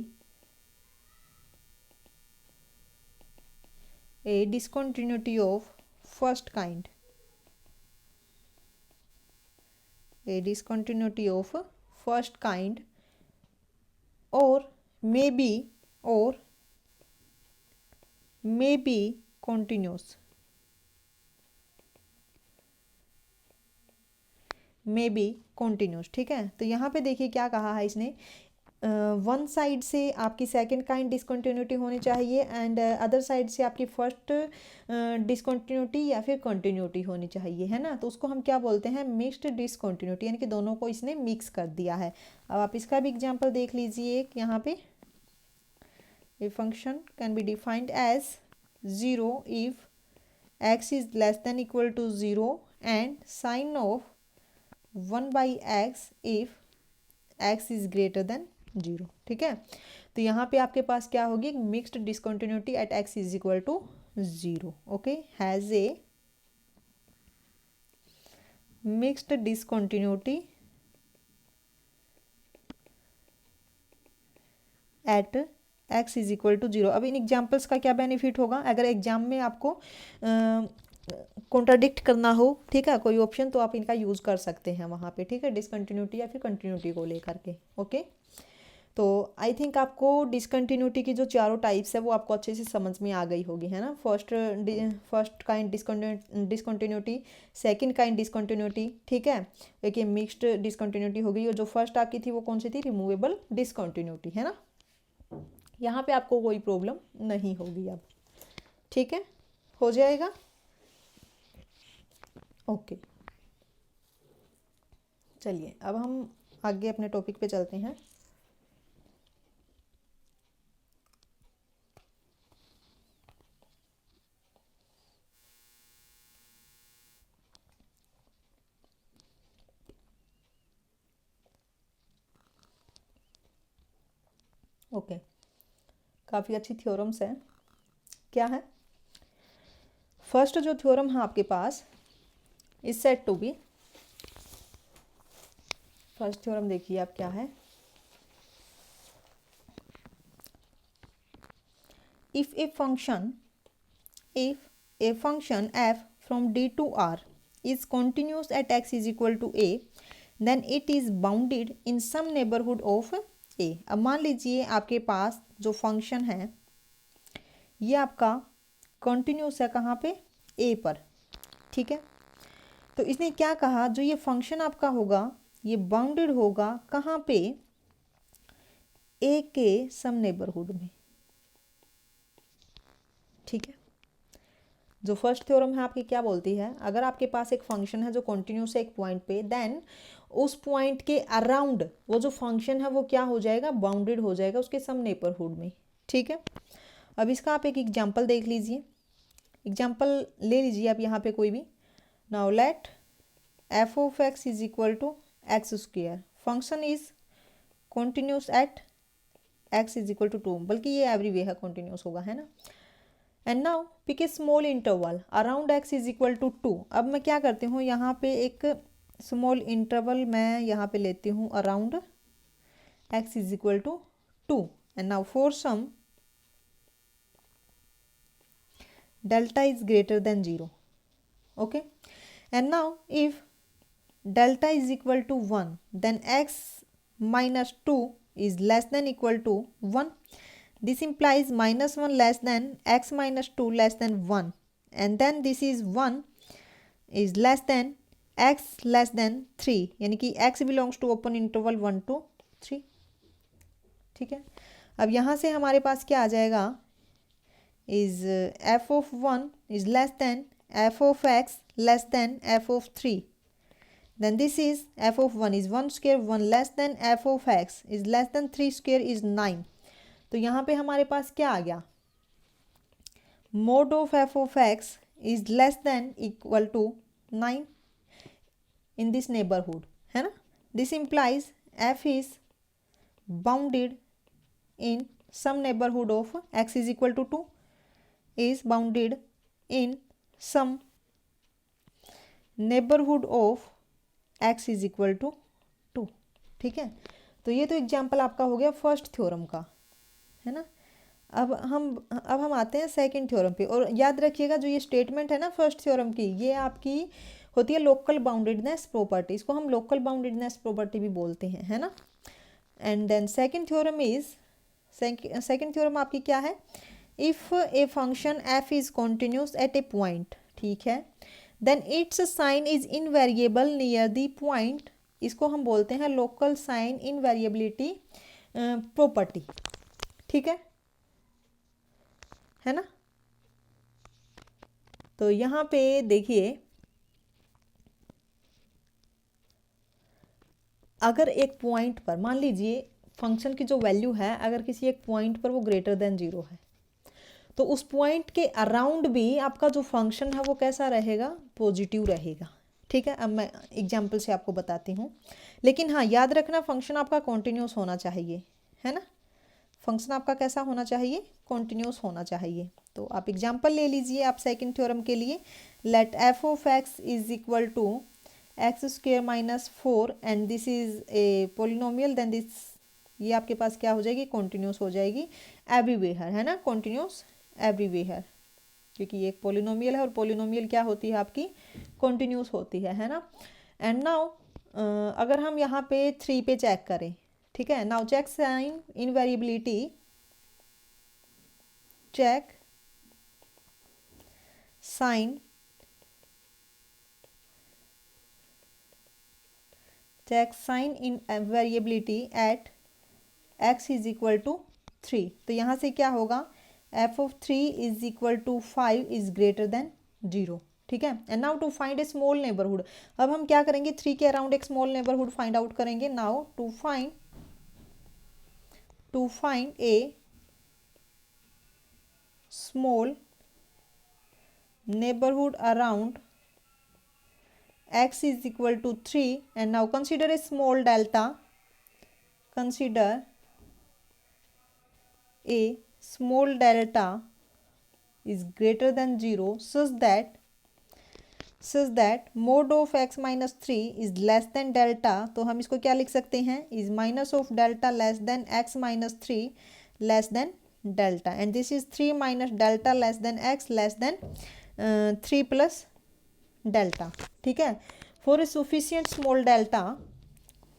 A discontinuity of first kind, a discontinuity of first kind or may be continuous, may be continuous। ठीक है, तो यहाँ पे देखिए क्या कहा है इसने, वन साइड से आपकी सेकंड काइंड डिसकंटिन्यूटी होनी चाहिए एंड अदर साइड से आपकी फर्स्ट डिसकंटिन्यूटी या फिर कंटिन्यूटी होनी चाहिए, है ना। तो उसको हम क्या बोलते हैं, मिक्स्ड डिसकंटिन्यूटी, यानी कि दोनों को इसने मिक्स कर दिया है। अब आप इसका भी एग्जांपल देख लीजिए एक यहाँ पे, a function can be defined as 0 if x is less than equal to 0 and sine of 1/x if x is greater than 0। ठीक है, तो यहाँ पे आपके पास क्या होगी, mixed discontinuity at x is equal to 0। Okay, has a mixed discontinuity at x is equal to 0। अब इन एग्जाम्पल्स का क्या बेनिफिट होगा, अगर एग्जाम में आपको कॉन्ट्राडिक्ट करना हो, ठीक है, कोई ऑप्शन, तो आप इनका यूज़ कर सकते हैं वहाँ पे। ठीक है, डिसकंटिन्यूटी या फिर कंटिन्यूटी को लेकर के। ओके, तो आई थिंक आपको डिसकंटिन्यूटी की जो चारों टाइप्स है वो आपको अच्छे से समझ में आ गई होगी, है ना। First kind discontinuity, second kind discontinuity, ठीक है, एक ये मिक्स्ड डिसकंटिन्यूटी हो गई, और जो फर्स्ट आपकी थी वो कौन सी थी, रिमूवेबल डिसकंटिन्यूटी, है ना। यहाँ पे आपको कोई प्रॉब्लम नहीं होगी अब। ठीक है, हो जाएगा। ओके, चलिए अब हम आगे अपने टॉपिक पे चलते हैं। ओके, काफ़ी अच्छी थ्योरम्स हैं। क्या है, फर्स्ट जो थ्योरम है आपके पास is said to be, first theorem देखिए आप क्या है, if a function f from d to r is continuous at x is equal to a, then it is bounded in some neighborhood of a। अब मान लीजिए आपके पास जो function है ये आपका कंटिन्यूस है, कहाँ पे, a पर। ठीक है, तो इसने क्या कहा, जो ये फंक्शन आपका होगा ये बाउंडेड होगा कहाँ पे, a के सम नेबरहुड में। ठीक है, जो फर्स्ट थ्योरम है आपकी क्या बोलती है, अगर आपके पास एक फंक्शन है जो कंटिन्यूस है एक पॉइंट पे, देन उस पॉइंट के अराउंड वो जो फंक्शन है वो क्या हो जाएगा, बाउंडेड हो जाएगा उसके सम नेबरहुड में। ठीक है, अब इसका आप एक एग्जांपल देख लीजिए, एग्जांपल ले लीजिए आप यहाँ पे कोई भी। Now let f of x is equal to x square, function is continuous at x is equal to 2, बल्कि ये एवरीवे है कंटिन्यूस होगा, है ना। And now pick a small interval around x is equal to 2। अब मैं क्या करती हूँ, यहाँ पे एक स्मॉल इंटरवल मैं यहाँ पे लेती हूँ around x is equal to 2। And now for some delta is greater than 0। okay, and now if delta is equal to 1 then x minus 2 is less than equal to 1। this implies minus 1 less than x minus 2 less than 1, and then this is 1 is less than x less than 3, यानी कि x belongs to open interval 1 to 3। ठीक है, अब यहाँ से हमारे पास क्या आ जाएगा, is f of 1 is less than f of x less than f of 3, then this is f of 1 is 1 square 1 less than f of x is less than 3 square is 9। तो यहाँ पे हमारे पास क्या आ गया, mod of f of x is less than equal to 9 in this neighborhood, है ना। this implies f is bounded in some neighborhood of x is equal to 2 is bounded in some neighborhood of x is equal to 2। ठीक है, तो ये तो example आपका हो गया फर्स्ट थ्योरम का, है ना। अब हम आते हैं सेकंड थ्योरम पे। और याद रखिएगा जो ये स्टेटमेंट है ना फर्स्ट थ्योरम की, ये आपकी होती है लोकल बाउंडेडनेस प्रॉपर्टी। इसको हम लोकल बाउंडेडनेस प्रॉपर्टी भी बोलते हैं, है ना। And then second theorem is, second theorem आपकी क्या है, if a function F is continuous at a point, ठीक है, then its sign is invariable near the point. इसको हम बोलते हैं लोकल साइन इनवेरिएबिलिटी प्रॉपर्टी, ठीक है ना। तो यहाँ पे देखिए, अगर एक पॉइंट पर मान लीजिए फंक्शन की जो वैल्यू है, अगर किसी एक पॉइंट पर वो ग्रेटर देन 0 है, तो उस पॉइंट के अराउंड भी आपका जो फंक्शन है वो कैसा रहेगा, पॉजिटिव रहेगा, ठीक है। अब मैं एग्जांपल से आपको बताती हूँ। लेकिन हाँ, याद रखना फंक्शन आपका कॉन्टिन्यूस होना चाहिए, है ना। फंक्शन आपका कैसा होना चाहिए, कॉन्टिन्यूस होना चाहिए। तो आप एग्जांपल ले लीजिए आप सेकंड थ्योरम के लिए। Let f of x is equal to x square minus 4 and this is a polynomial, then this, ये आपके पास क्या हो जाएगी, कॉन्टिन्यूस हो जाएगी एवरीवेयर, है ना, कॉन्टिन्यूस एवरीवेयर, क्योंकि ये एक पोलिनोमियल है और पोलिनोमियल क्या होती है आपकी, कॉन्टिन्यूस होती है ना। एंड नाउ अगर हम यहाँ पे 3 पे चेक करें, ठीक है, now check sign invariability, check sign, check sign invariability at x is equal to 3। तो यहाँ से क्या होगा, f of 3 is equal to 5 is greater than 0, ठीक है। And now to find a small neighbourhood, अब हम क्या करेंगे, 3 के अराउंड एक स्मॉल नेबरहुड फाइंड आउट करेंगे। Now to find a small neighbourhood around x is equal to 3 and now consider a small delta, consider a small delta is greater than 0 such that mod of x minus 3 is less than delta। तो हम इसको क्या लिख सकते हैं, is minus of delta less than x minus 3 less than delta, and this is 3 minus delta less than x less than 3 plus delta, ठीक है। For A sufficient small delta,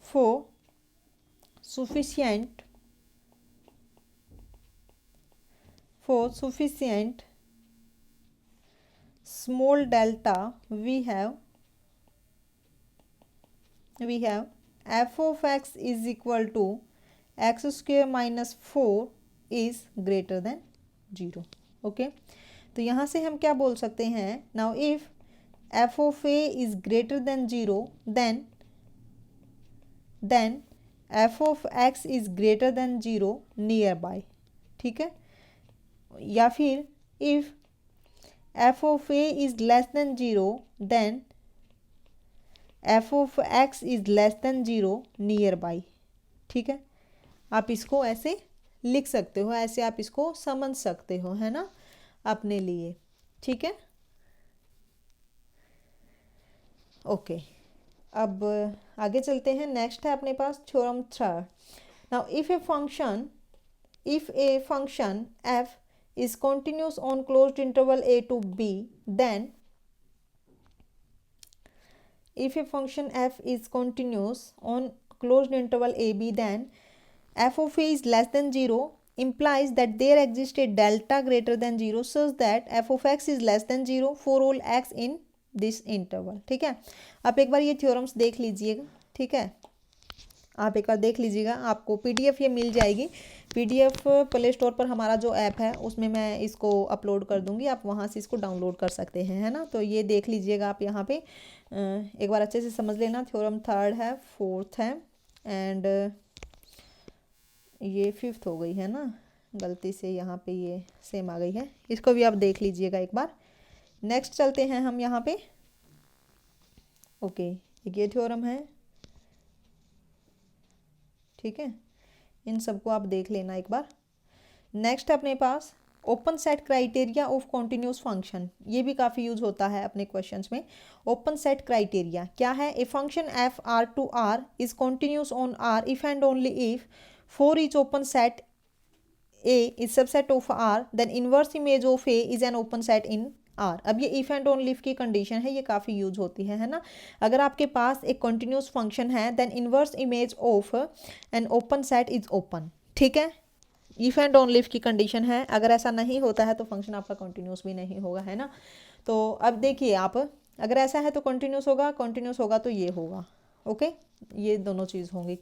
for sufficient small delta we have f of x is equal to x square minus 4 is greater than 0, okay. तो यहाँ से हम क्या बोल सकते हैं, now if f of a is greater than 0 then f of x is greater than 0 nearby, ठीक है। या फिर if f of a is less than 0 then f of x is less than 0 nearby, ठीक है। आप इसको ऐसे लिख सकते हो, ऐसे आप इसको समझ सकते हो, है ना, अपने लिए, ठीक है। ओके अब आगे चलते हैं। नेक्स्ट है अपने पास theorem third. Now if a function f is continuous on closed interval a to b, then if a function f is continuous on closed interval a b, then f of a is less than 0 implies that there exists a delta greater than 0 such that f of x is less than 0 for all x in this interval, ठीक है। आप एक बार ये theorems देख लीजिएगा, ठीक है, आप एक बार देख लीजिएगा, आपको पीडीएफ ये मिल जाएगी। पीडीएफ प्ले स्टोर पर हमारा जो ऐप है उसमें मैं इसको अपलोड कर दूंगी, आप वहाँ से इसको डाउनलोड कर सकते हैं, है ना। तो ये देख लीजिएगा आप यहाँ पे, एक बार अच्छे से समझ लेना। थ्योरम थर्ड है, फोर्थ है एंड ये फिफ्थ हो गई है ना, गलती से यहाँ पे ये सेम आ गई है, इसको भी आप देख लीजिएगा एक बार। नेक्स्ट चलते हैं हम यहाँ पे, ओके, ये थ्योरम है, ठीक है, इन सबको आप देख लेना एक बार। नेक्स्ट अपने पास open set criteria of continuous function, ये भी काफ़ी यूज होता है अपने क्वेश्चंस में। ओपन सेट क्राइटेरिया क्या है, a function f R to R is continuous on R if and only if for each open set A is subset of R, then inverse image of A is an open set in R. अब ये if and only if की condition है, ये काफ़ी use होती है ना। अगर आपके पास एक कंटिन्यूस फंक्शन है then inverse image of an open set is open, ठीक है। इफ एंड ओनली इफ की कंडीशन है, अगर ऐसा नहीं होता है तो फंक्शन आपका कंटिन्यूस भी नहीं होगा, है ना। तो अब देखिए आप, अगर ऐसा है तो कंटिन्यूस होगा, कंटिन्यूस होगा तो ये होगा, ओके, ये दोनों चीज़ होंगी।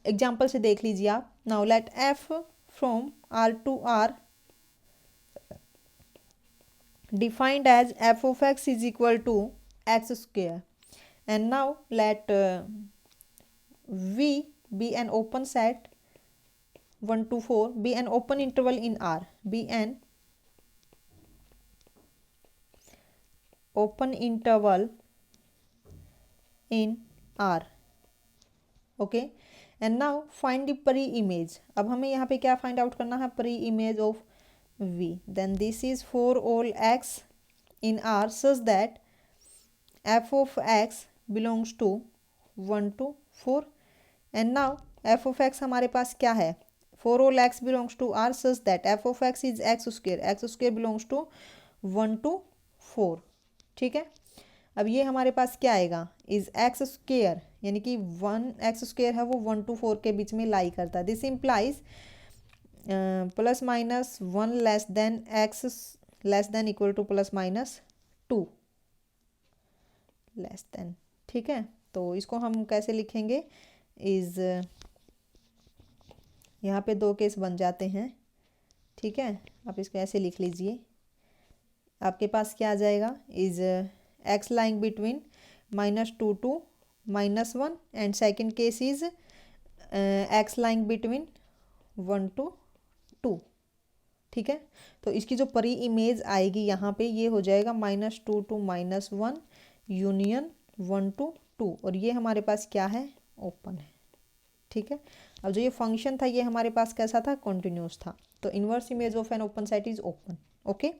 एग्जाम्पल से देख लीजिए आप। Now let f from R to R defined as f of x is equal to x square, and now let V be an open set 1 to 4, be an open interval in R, be an open interval in R, okay, and now find the peri image। अब हमें यहाँ पे क्या find out करना है, peri image of V, then this is for all x in R such that f of x belongs to 1 to 4, and now f of x हमारे पास क्या है, for all x belongs to R such that f of x is x square belongs to 1 to 4, ठीक है। अब ये हमारे पास क्या आएगा, इज एक्स स्क्वेयर, यानी कि 1 एक्स स्क्वेयर है वो 1 to 4 के बीच में लाई करता है। This implies plus minus 1 less than x less than equal two plus minus 2 less than, ठीक है। तो इसको हम कैसे लिखेंगे, इज यहाँ पे 2 केस बन जाते हैं, ठीक है। आप इसको ऐसे लिख लीजिए, आपके पास क्या आ जाएगा, is x lying between -2 to -1, and second case is x lying between 1 to 2, ठीक है। तो इसकी जो परी इमेज आएगी यहाँ पे ये हो जाएगा -2 to -1 यूनियन 1 to 2, और ये हमारे पास क्या है, ओपन है, ठीक है। अब जो ये फंक्शन था ये हमारे पास कैसा था, कॉन्टिन्यूस था। तो inverse image of an open set is open, okay.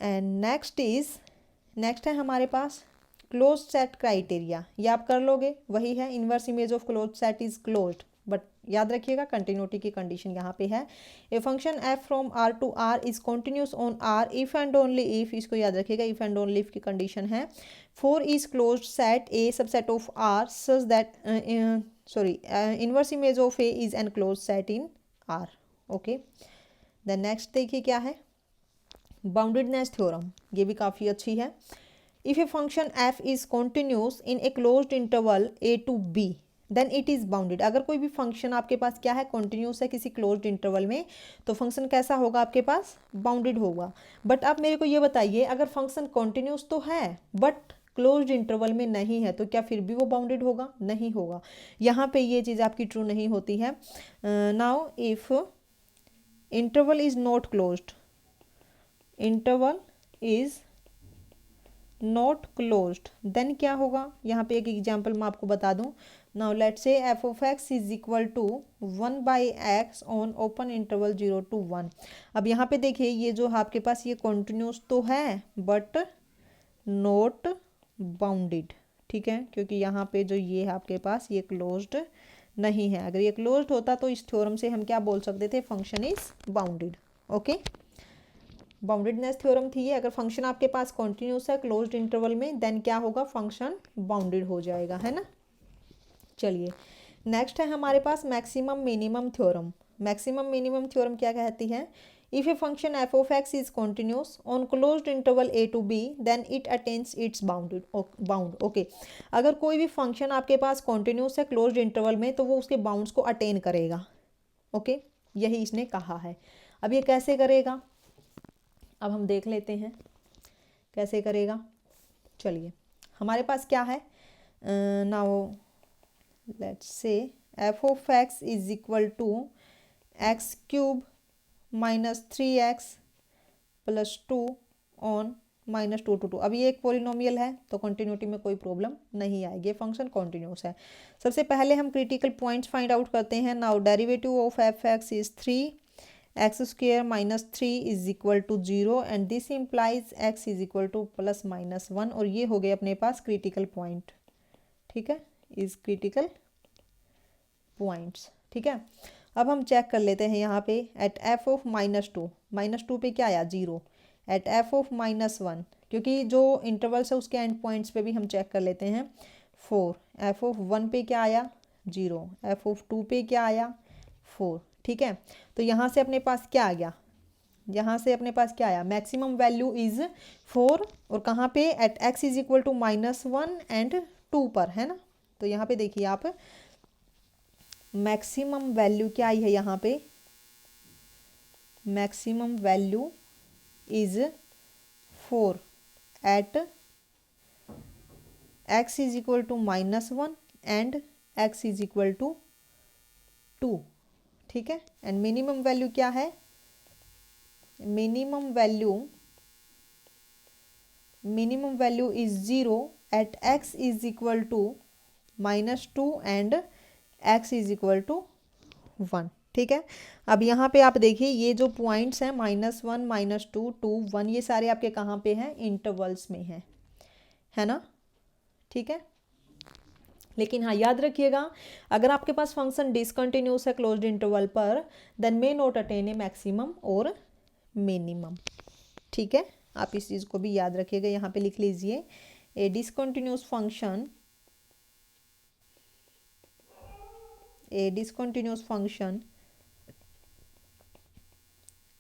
And next है हमारे पास क्लोज सेट क्राइटेरिया, ये आप कर लोगे, वही है inverse image of close set is closed, but याद रखिएगा कंटिन्यूटी की कंडीशन यहाँ पे है। A function f from R to R is continuous on R if and only if, इसको याद रखिएगा, इफ एंड ओनली इफ की कंडीशन है। 4 is closed set A subset of R such that inverse image of A is an close set in R, okay. Then next देखिए क्या है, boundedness theorem, ये भी काफ़ी अच्छी है। If a function F is continuous in a closed interval a to b then it is bounded. अगर कोई भी फंक्शन आपके पास क्या है, कॉन्टिन्यूस है किसी क्लोज्ड इंटरवल में, तो फंक्शन कैसा होगा आपके पास, बाउंडेड होगा। बट आप मेरे को ये बताइए, अगर फंक्शन कॉन्टिन्यूस तो है बट क्लोज्ड इंटरवल में नहीं है, तो क्या फिर भी वो बाउंडेड होगा, नहीं होगा। यहाँ पे ये चीज़ आपकी ट्रू नहीं होती है। Now if interval is not closed, interval is not closed, then क्या होगा, यहाँ पे एक एग्जाम्पल मैं आपको बता दूं। Now let's say f of x is equal to 1/x on open interval 0 to 1। अब यहाँ पे देखिए ये जो आपके पास ये कॉन्टिन्यूस तो है बट नॉट बाउंडेड, ठीक है, क्योंकि यहाँ पे जो ये है आपके पास ये क्लोज्ड नहीं है। अगर ये क्लोज्ड होता तो इस थ्योरम से हम क्या बोल सकते थे, function is bounded, okay. Boundedness theorem थी ये, अगर फंक्शन आपके पास कॉन्टिन्यूस है क्लोज्ड इंटरवल में देन क्या होगा, फंक्शन बाउंडेड हो जाएगा, है ना। चलिए नेक्स्ट है हमारे पास maximum minimum theorem. Maximum minimum theorem क्या कहती है, if a function f of x is continuous on closed interval a to b then it attains its bound, okay. अगर कोई भी फंक्शन आपके पास कॉन्टिन्यूस है क्लोज्ड इंटरवल में तो वो उसके बाउंड्स को अटेन करेगा, ओके, यही इसने कहा है। अब ये कैसे करेगा, अब हम देख लेते हैं कैसे करेगा। चलिए हमारे पास क्या है, now let's say f of x is equal to x cube -3x + 2 on -2 to 2। अब ये एक पॉलिनोमियल है तो कंटिन्यूटी में कोई प्रॉब्लम नहीं आएगी, फंक्शन कॉन्टिन्यूस है। सबसे पहले हम क्रिटिकल पॉइंट्स फाइंड आउट करते हैं। Now derivative of f x is 3x² - 3 is equal to 0 and this implies x is equal to +-1, और ये हो गए अपने पास क्रिटिकल पॉइंट, ठीक है, इज क्रिटिकल पॉइंट्स, ठीक है। अब हम चेक कर लेते हैं यहाँ पे एट एफ ऑफ -2 पे क्या आया 0, एट एफ ऑफ -1 क्योंकि जो इंटरवल्स है उसके एंड पॉइंट्स पे भी हम चेक कर लेते हैं 4, एफ ऑफ 1 पे क्या आया 0, एफ ऑफ 2 पे क्या आया 4। ठीक है, तो यहाँ से अपने पास क्या आ गया, यहाँ से अपने पास क्या आया, मैक्सिमम वैल्यू इज 4 और कहाँ पे at x is equal to -1 and 2 पर, है ना। तो यहाँ पे देखिए आप मैक्सिमम वैल्यू क्या आई है, यहाँ पे maximum value is 4 at x is equal to -1 and x is equal to 2। ठीक है, एंड मिनिमम वैल्यू क्या है, minimum value is 0 at x is equal to -2 and x is equal to 1। ठीक है, अब यहाँ पे आप देखिए ये जो पॉइंट्स हैं -1 -2 2 1 ये सारे आपके कहाँ पे हैं, इंटरवल्स में हैं, है ना। ठीक है, लेकिन हाँ याद रखिएगा अगर आपके पास फंक्शन डिसकंटिन्यूस है क्लोज्ड इंटरवल पर then may not attain a maximum और मिनिमम। ठीक है, आप इस चीज़ को भी याद रखिएगा, यहाँ पे लिख लीजिए a discontinuous function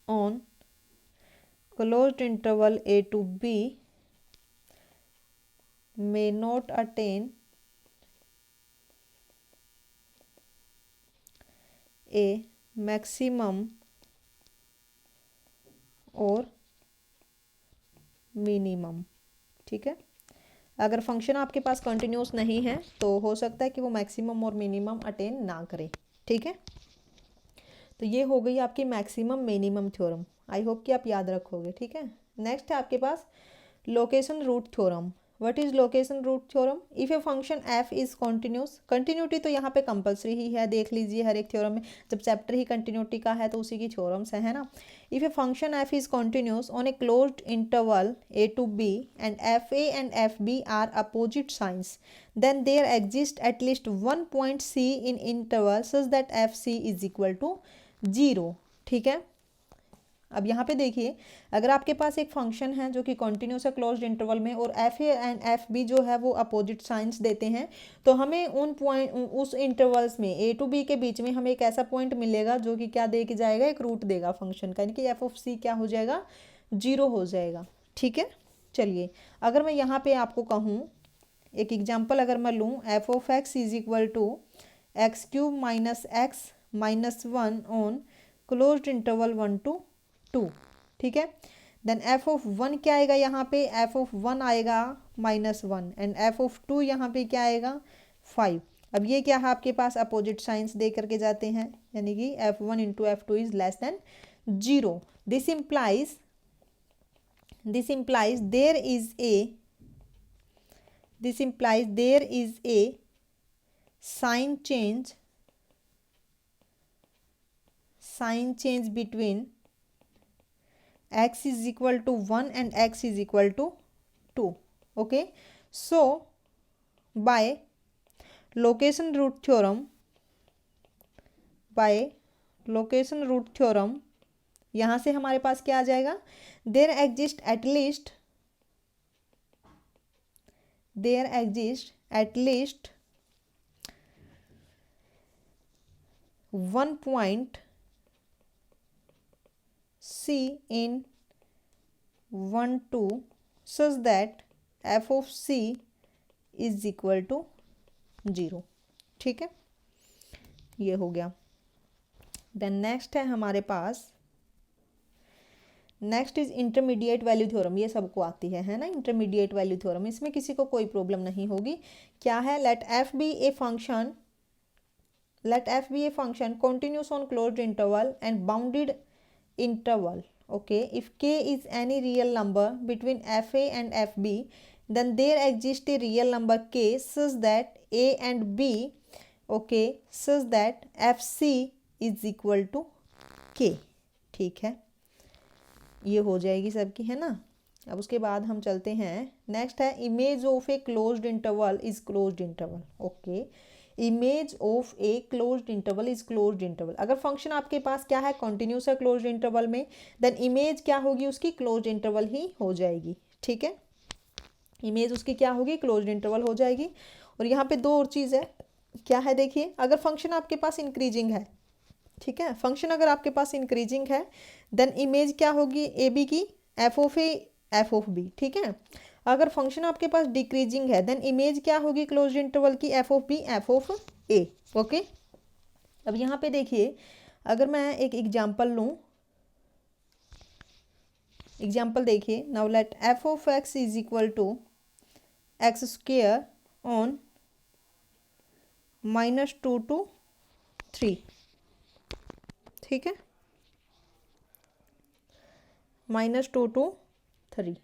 on closed interval a to b may not attain a maximum और मिनिमम। ठीक है, अगर फंक्शन आपके पास कंटिन्यूस नहीं है तो हो सकता है कि वो मैक्सिमम और मिनिमम अटेन ना करे। ठीक है, तो ये हो गई आपकी maximum minimum theorem, I hope कि आप याद रखोगे। ठीक है, नेक्स्ट है आपके पास location root theorem. What is location root theorem, if a function F is continuous, continuity तो यहाँ पे कंपलसरी ही है, देख लीजिए हर एक थ्योरम में, जब चैप्टर ही कंटिन्यूटी का है तो उसी की थ्योरम्स है ना। If a function F is continuous on a closed interval a to b and f a and f b are opposite signs then there exists at least one point C in interval such that FC is equal to 0। ठीक है, अब यहाँ पे देखिए अगर आपके पास एक फंक्शन है जो कि कॉन्टिन्यूस है क्लोज्ड इंटरवल में और f a and f b जो है वो अपोजिट साइंस देते हैं, तो हमें उन पॉइंट उस इंटरवल्स में ए टू बी के बीच में हमें एक ऐसा पॉइंट मिलेगा जो कि क्या दे के जाएगा, एक रूट देगा फंक्शन का, यानी कि एफ ऑफ सी क्या हो जाएगा 0 हो जाएगा। ठीक है, चलिए अगर मैं यहाँ पे आपको कहूँ एक एग्जाम्पल अगर मैं लूँ f of x is equal to x³ minus x minus 1 on closed interval 1 to 2। ठीक है, देन एफ ऑफ 1 क्या आएगा, यहाँ पे एफ ऑफ 1 आएगा -1 एंड एफ ऑफ 2 यहाँ पे क्या आएगा 5। अब ये क्या है आपके पास अपोजिट साइंस दे करके जाते हैं, यानी कि f1 into f2 is less then 0। This implies there is a sign change between x is equal to 1 and x is equal to 2। okay, so by location root theorem यहाँ से हमारे पास क्या आ जाएगा, there exists at least 1 point C in 1 2 such that f of c is equal to 0। ठीक है, ये हो गया। देन नेक्स्ट है हमारे पास, next is intermediate value theorem, ये सबको आती है ना इंटरमीडिएट वैल्यू थ्योरम, इसमें किसी को कोई प्रॉब्लम नहीं होगी। क्या है, let f be a function continuous on closed interval and bounded interval। okay, if k is any real number between fa and fb then there exists a real number k such that a and b, okay, such that fc is equal to k। ठीक है, ये हो जाएगी सबकी, है ना। अब उसके बाद हम चलते हैं, नेक्स्ट है image of A closed interval is closed interval. Okay, image of A closed interval is closed interval. अगर फंक्शन आपके पास क्या है, कॉन्टिन्यूस है क्लोज्ड इंटरवल में, देन इमेज क्या होगी उसकी, क्लोज्ड इंटरवल ही हो जाएगी। ठीक है, इमेज उसकी क्या होगी, क्लोज्ड इंटरवल हो जाएगी। और यहाँ पे दो और चीज़ है, क्या है देखिए, अगर फंक्शन आपके पास इंक्रीजिंग है, ठीक है, फंक्शन अगर आपके पास इंक्रीजिंग है, देन इमेज क्या होगी ए बी की, f of a f of b. ठीक है, अगर फंक्शन आपके पास डिक्रीजिंग है, देन इमेज क्या होगी क्लोज्ड इंटरवल की, f of b f of a. Okay, अब यहाँ पे देखिए, अगर मैं एक एग्जांपल लूँ, एग्जांपल देखिए, now let f of x is equal to x square on -2 to 3। ठीक है, -2 to 3।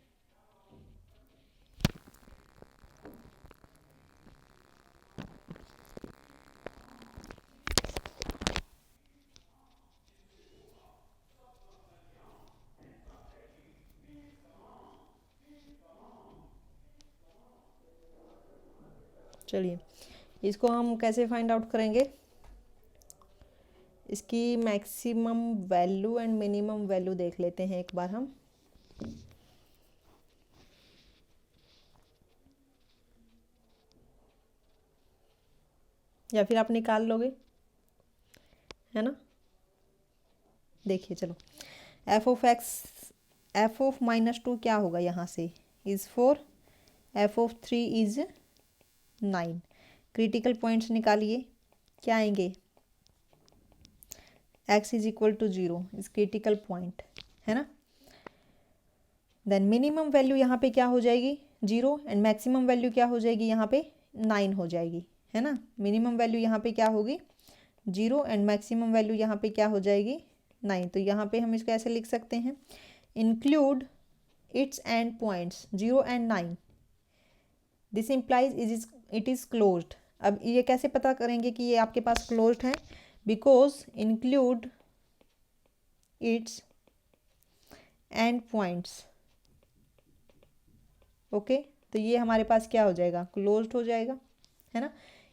चलिए, इसको हम कैसे फाइंड आउट करेंगे, इसकी maximum value and minimum value देख लेते हैं एक बार हम। या फिर आप निकाल लोगे, है ना। देखिए चलो, f of x, f of -2 क्या होगा यहाँ से, is 4, f of 3 is 9। Critical points निकालिए, क्या आएंगे, x is equal to 0 is critical point, है ना। देन मिनिमम वैल्यू यहाँ पे क्या हो जाएगी, 0, एंड मैक्सिमम वैल्यू क्या हो जाएगी यहाँ पे, 9 हो जाएगी, है ना। मिनिमम वैल्यू यहाँ पे क्या होगी, 0, एंड मैक्सिमम वैल्यू यहाँ पे क्या हो जाएगी, 9। तो यहाँ पे हम इसको ऐसे लिख सकते हैं, include it's and points 0 and 9, this implies it is closed. अब ये कैसे पता करेंगे कि ये आपके पास क्लोज्ड है, because include it's and points. Okay, तो ये हमारे पास क्या हो जाएगा, क्लोज्ड हो जाएगा, है ना।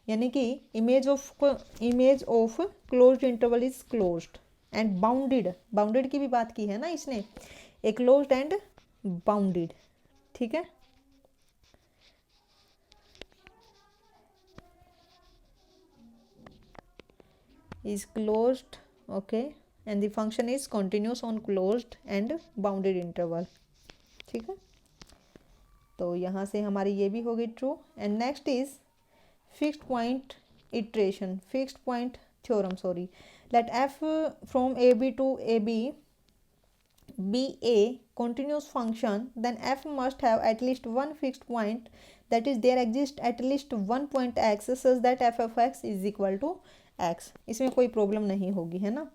यानी कि image of closed interval is closed end bounded. Bounded की भी बात की है ना इसने, ए क्लोज्ड एंड बाउंडेड। ठीक है, is closed, okay, and the function is continuous on closed and bounded interval। ठीक है, तो यहाँ से हमारी ये भी हो गई true. And next is fixed point iteration, fixed point theorem, sorry. Let f from a b to a b be a continuous function, then f must have at least one fixed point, that is there exists at least one point x such that f of x is equal to x। इसमें कोई problem नहीं होगी, है ना।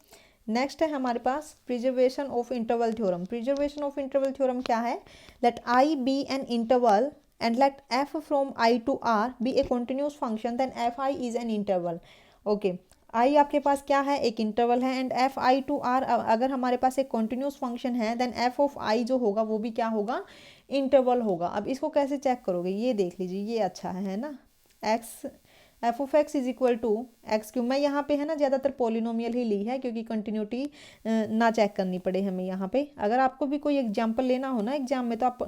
Next है हमारे पास preservation of interval theorem. Preservation of interval theorem क्या है, let I be an interval and let f from I to R be a continuous function, then f I is an interval. Okay, I आपके पास क्या है, एक interval है, and f I to R अगर हमारे पास एक कॉन्टिन्यूस फंक्शन है, देन एफ ऑफ आई जो होगा वो भी क्या होगा, इंटरवल होगा। अब इसको कैसे चेक करोगे, ये देख लीजिए, ये अच्छा है ना। X, f of x is equal to x cube. मैं यहाँ पे है ना ज़्यादातर पॉलिनोमियल ही ली है, क्योंकि कंटिन्यूटी ना चेक करनी पड़े हमें यहाँ पे। अगर आपको भी कोई एग्जाम्पल लेना हो ना एग्जाम में, तो आप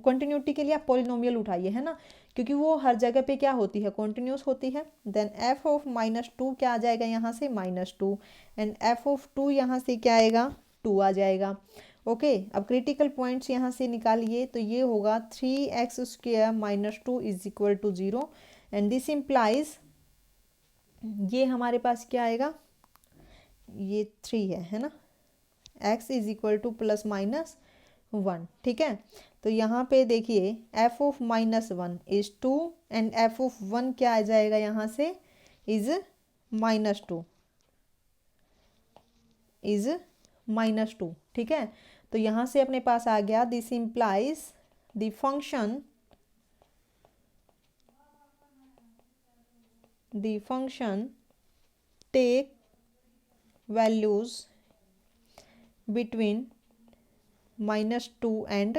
कंटिन्यूटी के लिए आप पॉलिनोमियल उठाइए, है ना, क्योंकि वो हर जगह पे क्या होती है, कॉन्टिन्यूस होती है। देन एफ ऑफ -2 क्या आ जाएगा यहाँ से, -2, एंड एफ ऑफ 2 यहाँ से क्या आएगा, 2 आ जाएगा। ओके, अब क्रिटिकल पॉइंट्स यहाँ से निकालिए, तो ये होगा 3x square -2 is equal to 0, and this implies ये हमारे पास क्या आएगा, ये 3 है ना, x इज इक्वल टू +-1। ठीक है, तो यहाँ पे देखिए f of -1 is 2, and f of 1 क्या आ जाएगा यहाँ से, इज -2, इज -2। ठीक है, तो यहाँ से अपने पास आ गया, this implies the function take values between -2 and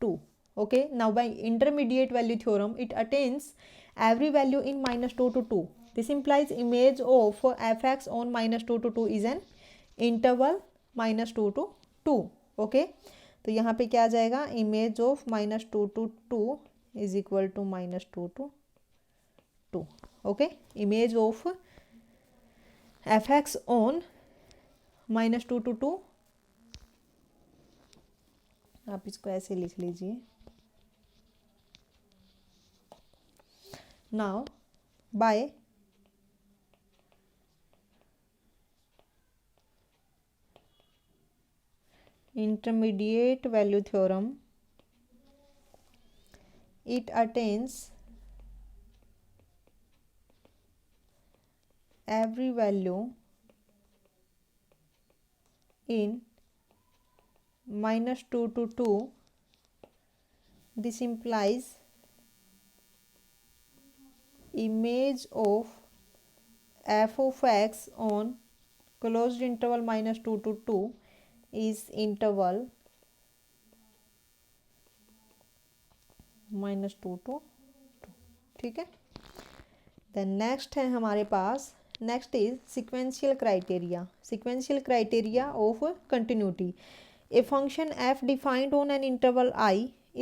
2। okay, now by intermediate value theorem it attains every value in -2 to 2. This implies image of f(x) on -2 to 2 is an interval -2 to 2. Okay, तो यहाँ पे क्या आ जाएगा, image of -2 to 2 is equal to -2 to 2. Okay, image of f(x) on -2 to 2, आप इसको ऐसे लिख लीजिए. Now by intermediate value theorem, it attains every value in -2 to 2. This implies image of f of x on closed interval -2 to 2 is interval -2 to 2. ठीक है. Then next है हमारे पास, next is sequential criteria. Sequential criteria of continuity. A function f defined on an interval I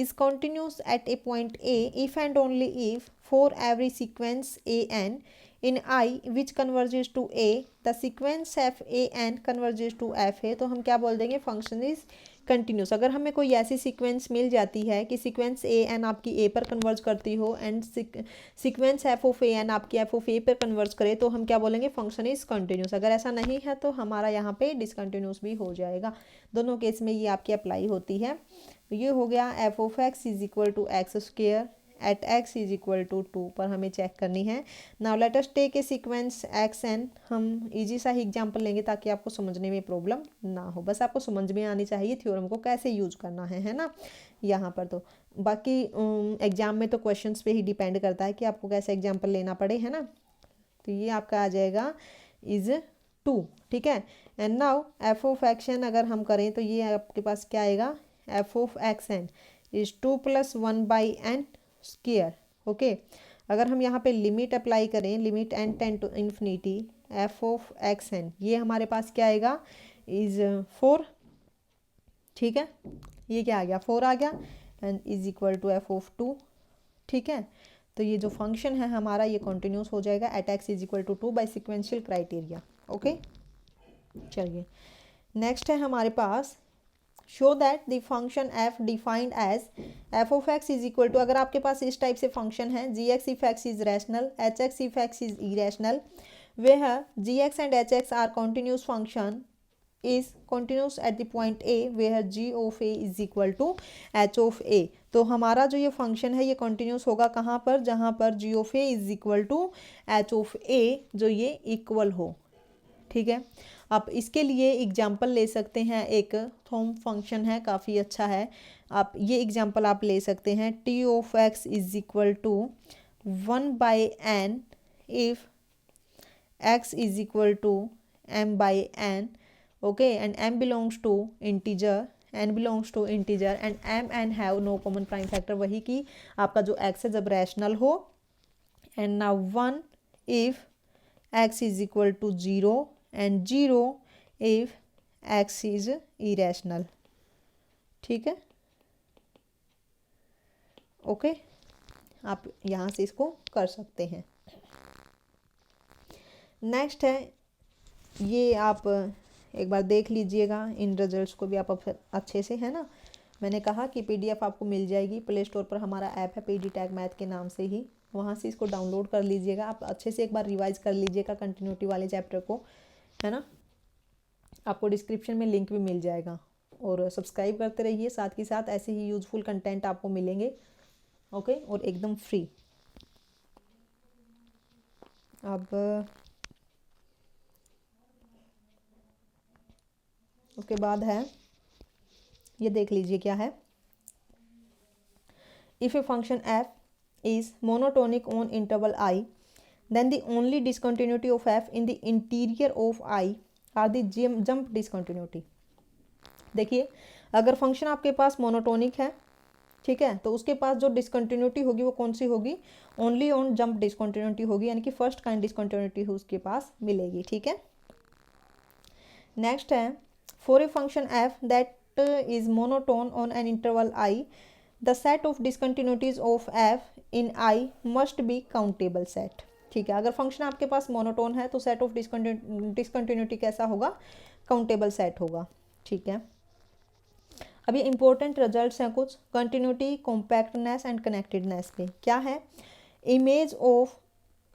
is continuous at a point A if and only if for every sequence a n in I which converges to A the sequence f a n converges to f है. तो हम क्या बोल देंगे, function is continuous. अगर हमें कोई ऐसी सीक्वेंस मिल जाती है कि सीक्वेंस ए एन आपकी ए पर कन्वर्ज करती हो and sequence f of a n आपकी एफ ऑफ ए पर कन्वर्ज करे, तो हम क्या बोलेंगे, फंक्शन इज कंटिन्यूस. अगर ऐसा नहीं है तो हमारा यहाँ पे डिसकंटिन्यूस भी हो जाएगा. दोनों केस में ये आपकी अप्लाई होती है. तो ये हो गया f of x is equal to x square at x is equal to 2 पर हमें चेक करनी है. Now let us take a sequence x n. हम इजी सा ही एग्जांपल लेंगे ताकि आपको समझने में प्रॉब्लम ना हो. बस आपको समझ में आनी चाहिए थ्योरम को कैसे यूज करना है ना. यहाँ पर तो बाकी एग्जाम में तो क्वेश्चंस पे ही डिपेंड करता है कि आपको कैसे एग्जाम्पल लेना पड़े, है ना. तो ये आपका आ जाएगा इज 2. ठीक है. And now f of x n अगर हम करें तो ये आपके पास क्या आएगा, f of x n is 2 + 1/n square. Okay, अगर हम यहाँ पे लिमिट अप्लाई करें, limit n tend to infinity f of x n, ये हमारे पास क्या आएगा, इज 4. ठीक है, ये क्या आ गया, 4 आ गया and is equal to F of 2. ठीक है, तो ये जो फंक्शन है हमारा ये कंटिन्यूस हो जाएगा at x is equal to 2 by sequential criteria. Okay, चलिए नेक्स्ट है हमारे पास, show that the function f defined as f of x is equal to. अगर आपके पास इस टाइप से फंक्शन है, g x if x is rational, h x if x is irrational, where g x and h x are continuous function is continuous at the point a where g of A is equal to h of a. तो हमारा जो ये function है ये continuous होगा कहाँ पर, जहाँ पर g of A is equal to h of a, जो ये इक्वल हो. ठीक है, आप इसके लिए एग्जाम्पल ले सकते हैं. एक थॉम फंक्शन है, काफ़ी अच्छा है. आप ये एग्जाम्पल आप ले सकते हैं, t of x is equal to 1/n if x is equal to m/n. Okay, and m belongs to integer, n belongs to integer and m n have no common prime factor. वही कि आपका जो x है जब rational हो. And now 1 if x is equal to 0 and 0 if x is irrational. ठीक है, okay, आप यहाँ से इसको कर सकते हैं. नेक्स्ट है, ये आप एक बार देख लीजिएगा इन रिजल्ट्स को भी आप अच्छे से, है ना. मैंने कहा कि पीडीएफ आपको मिल जाएगी, प्ले स्टोर पर हमारा ऐप है पीडी टैग मैथ के नाम से ही, वहाँ से इसको डाउनलोड कर लीजिएगा. आप अच्छे से एक बार रिवाइज कर लीजिएगा कंटिन्यूटी वाले चैप्टर को, है ना. आपको डिस्क्रिप्शन में लिंक भी मिल जाएगा. और सब्सक्राइब करते रहिए, साथ के साथ ऐसे ही यूजफुल कंटेंट आपको मिलेंगे. ओके, और एकदम फ्री. अब उसके बाद है, ये देख लीजिए क्या है. If a function F is monotonic on interval I, then the only discontinuity of f in the interior of I are the jump discontinuity. देखिए, अगर फंक्शन आपके पास मोनोटोनिक है, ठीक है, तो उसके पास जो डिसकंटिन्यूटी होगी वो कौन सी होगी, ओनली ऑन जंप डिसकंटिन्यूटी होगी, यानी कि फर्स्ट काइंड डिसकंटिन्यूटी उसके पास मिलेगी। ठीक है, नेक्स्ट है for a function f that is monotone on an interval I the set of discontinuities of f in I must be countable set. ठीक है, अगर फंक्शन आपके पास मोनोटोन है तो सेट ऑफ डिसकंटिन्यूटी कैसा होगा, काउंटेबल सेट होगा। ठीक है, अब ये इंपॉर्टेंट रिजल्ट्स हैं कुछ कंटिन्यूटी, कॉम्पैक्टनेस एंड कनेक्टेडनेस पे। क्या है, image of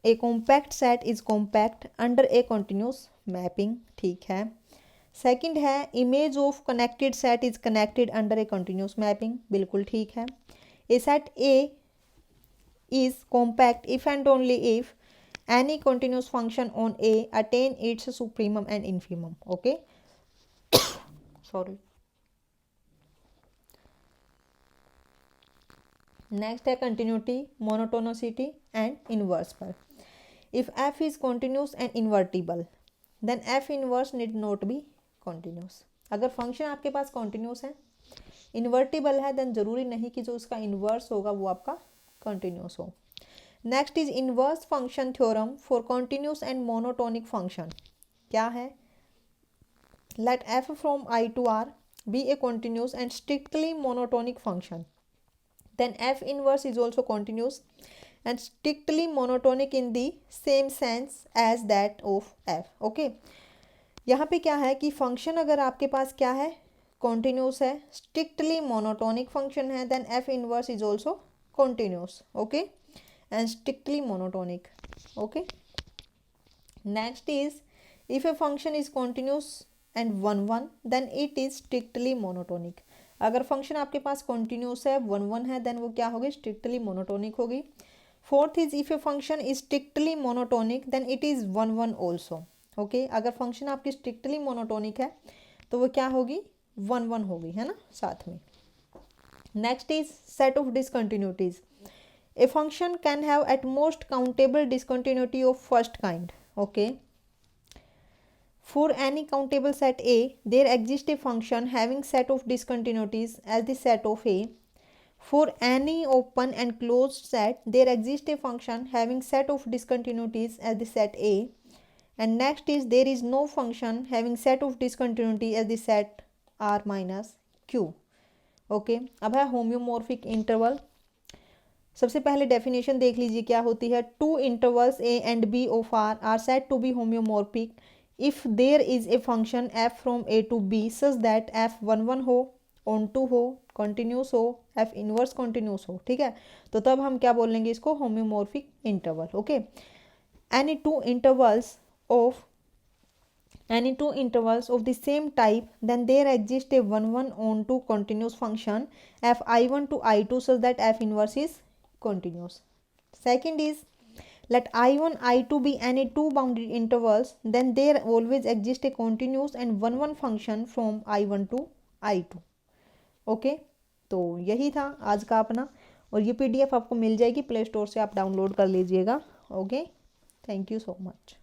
a compact set is compact under a continuous mapping. ठीक है, सेकंड है image of connected set is connected under a continuous mapping, बिल्कुल ठीक है। A set A is compact if and only if any continuous function on A attain its supremum and infimum. Okay, sorry. Next है continuity, monotonicity and inverse पर। If F is continuous and invertible then F inverse need not be continuous. अगर function आपके पास continuous है, invertible है, then जरूरी नहीं कि जो उसका इन्वर्स होगा वो आपका कॉन्टिन्यूस हो। Next is inverse function theorem for continuous and monotonic function. क्या है, let f from I to R be a continuous and strictly monotonic function, then f inverse is also continuous and strictly monotonic in the same sense as that of f. okay, यहाँ पे क्या है कि function अगर आपके पास क्या है, कॉन्टिन्यूस है, स्ट्रिक्टली मोनोटोनिक फंक्शन है, then F inverse is also continuous, okay, and strictly monotonic. Okay, next is if a function is continuous and 1 1 then it is strictly monotonic. अगर फंक्शन आपके पास कॉन्टिन्यूस है, 1 1 है, देन वो क्या होगी, स्ट्रिक्टली मोनोटोनिक होगी। Fourth is if a function is strictly monotonic then it is 1 1 also. Okay, अगर फंक्शन आपकी स्ट्रिक्टली मोनोटोनिक है तो वो क्या होगी, 1 1 होगी, है ना, साथ में। Next is set of discontinuities. A function can have at most countable discontinuity of first kind. Okay, for any countable set A, there exists a function having set of discontinuities as the set of A. For any open and closed set, there exists a function having set of discontinuities as the set A. And next is there is no function having set of discontinuity as the set R minus Q. Okay, अब है होम्योमॉर्फिक interval. सबसे पहले definition देख लीजिए क्या होती है। Two intervals A and B of R are said to be homeomorphic if there is a function f from a to b such that f 1 1 हो, on 2 हो, continuous हो, f inverse continuous हो। ठीक है, तो तब हम क्या बोलेंगे इसको, homeomorphic interval. Okay, any two intervals of the same type then there exists a 1 1 on 2 continuous function f I1 to I2 such that f inverse is continuous. Second is let I1 I2 be any two bounded intervals then there always exists a continuous and 1 1 function from I1 to I2. Okay, तो यही था आज का अपना, और ये PDF आपको मिल जाएगी प्ले स्टोर से, आप डाउनलोड कर लीजिएगा। Okay, thank you so much.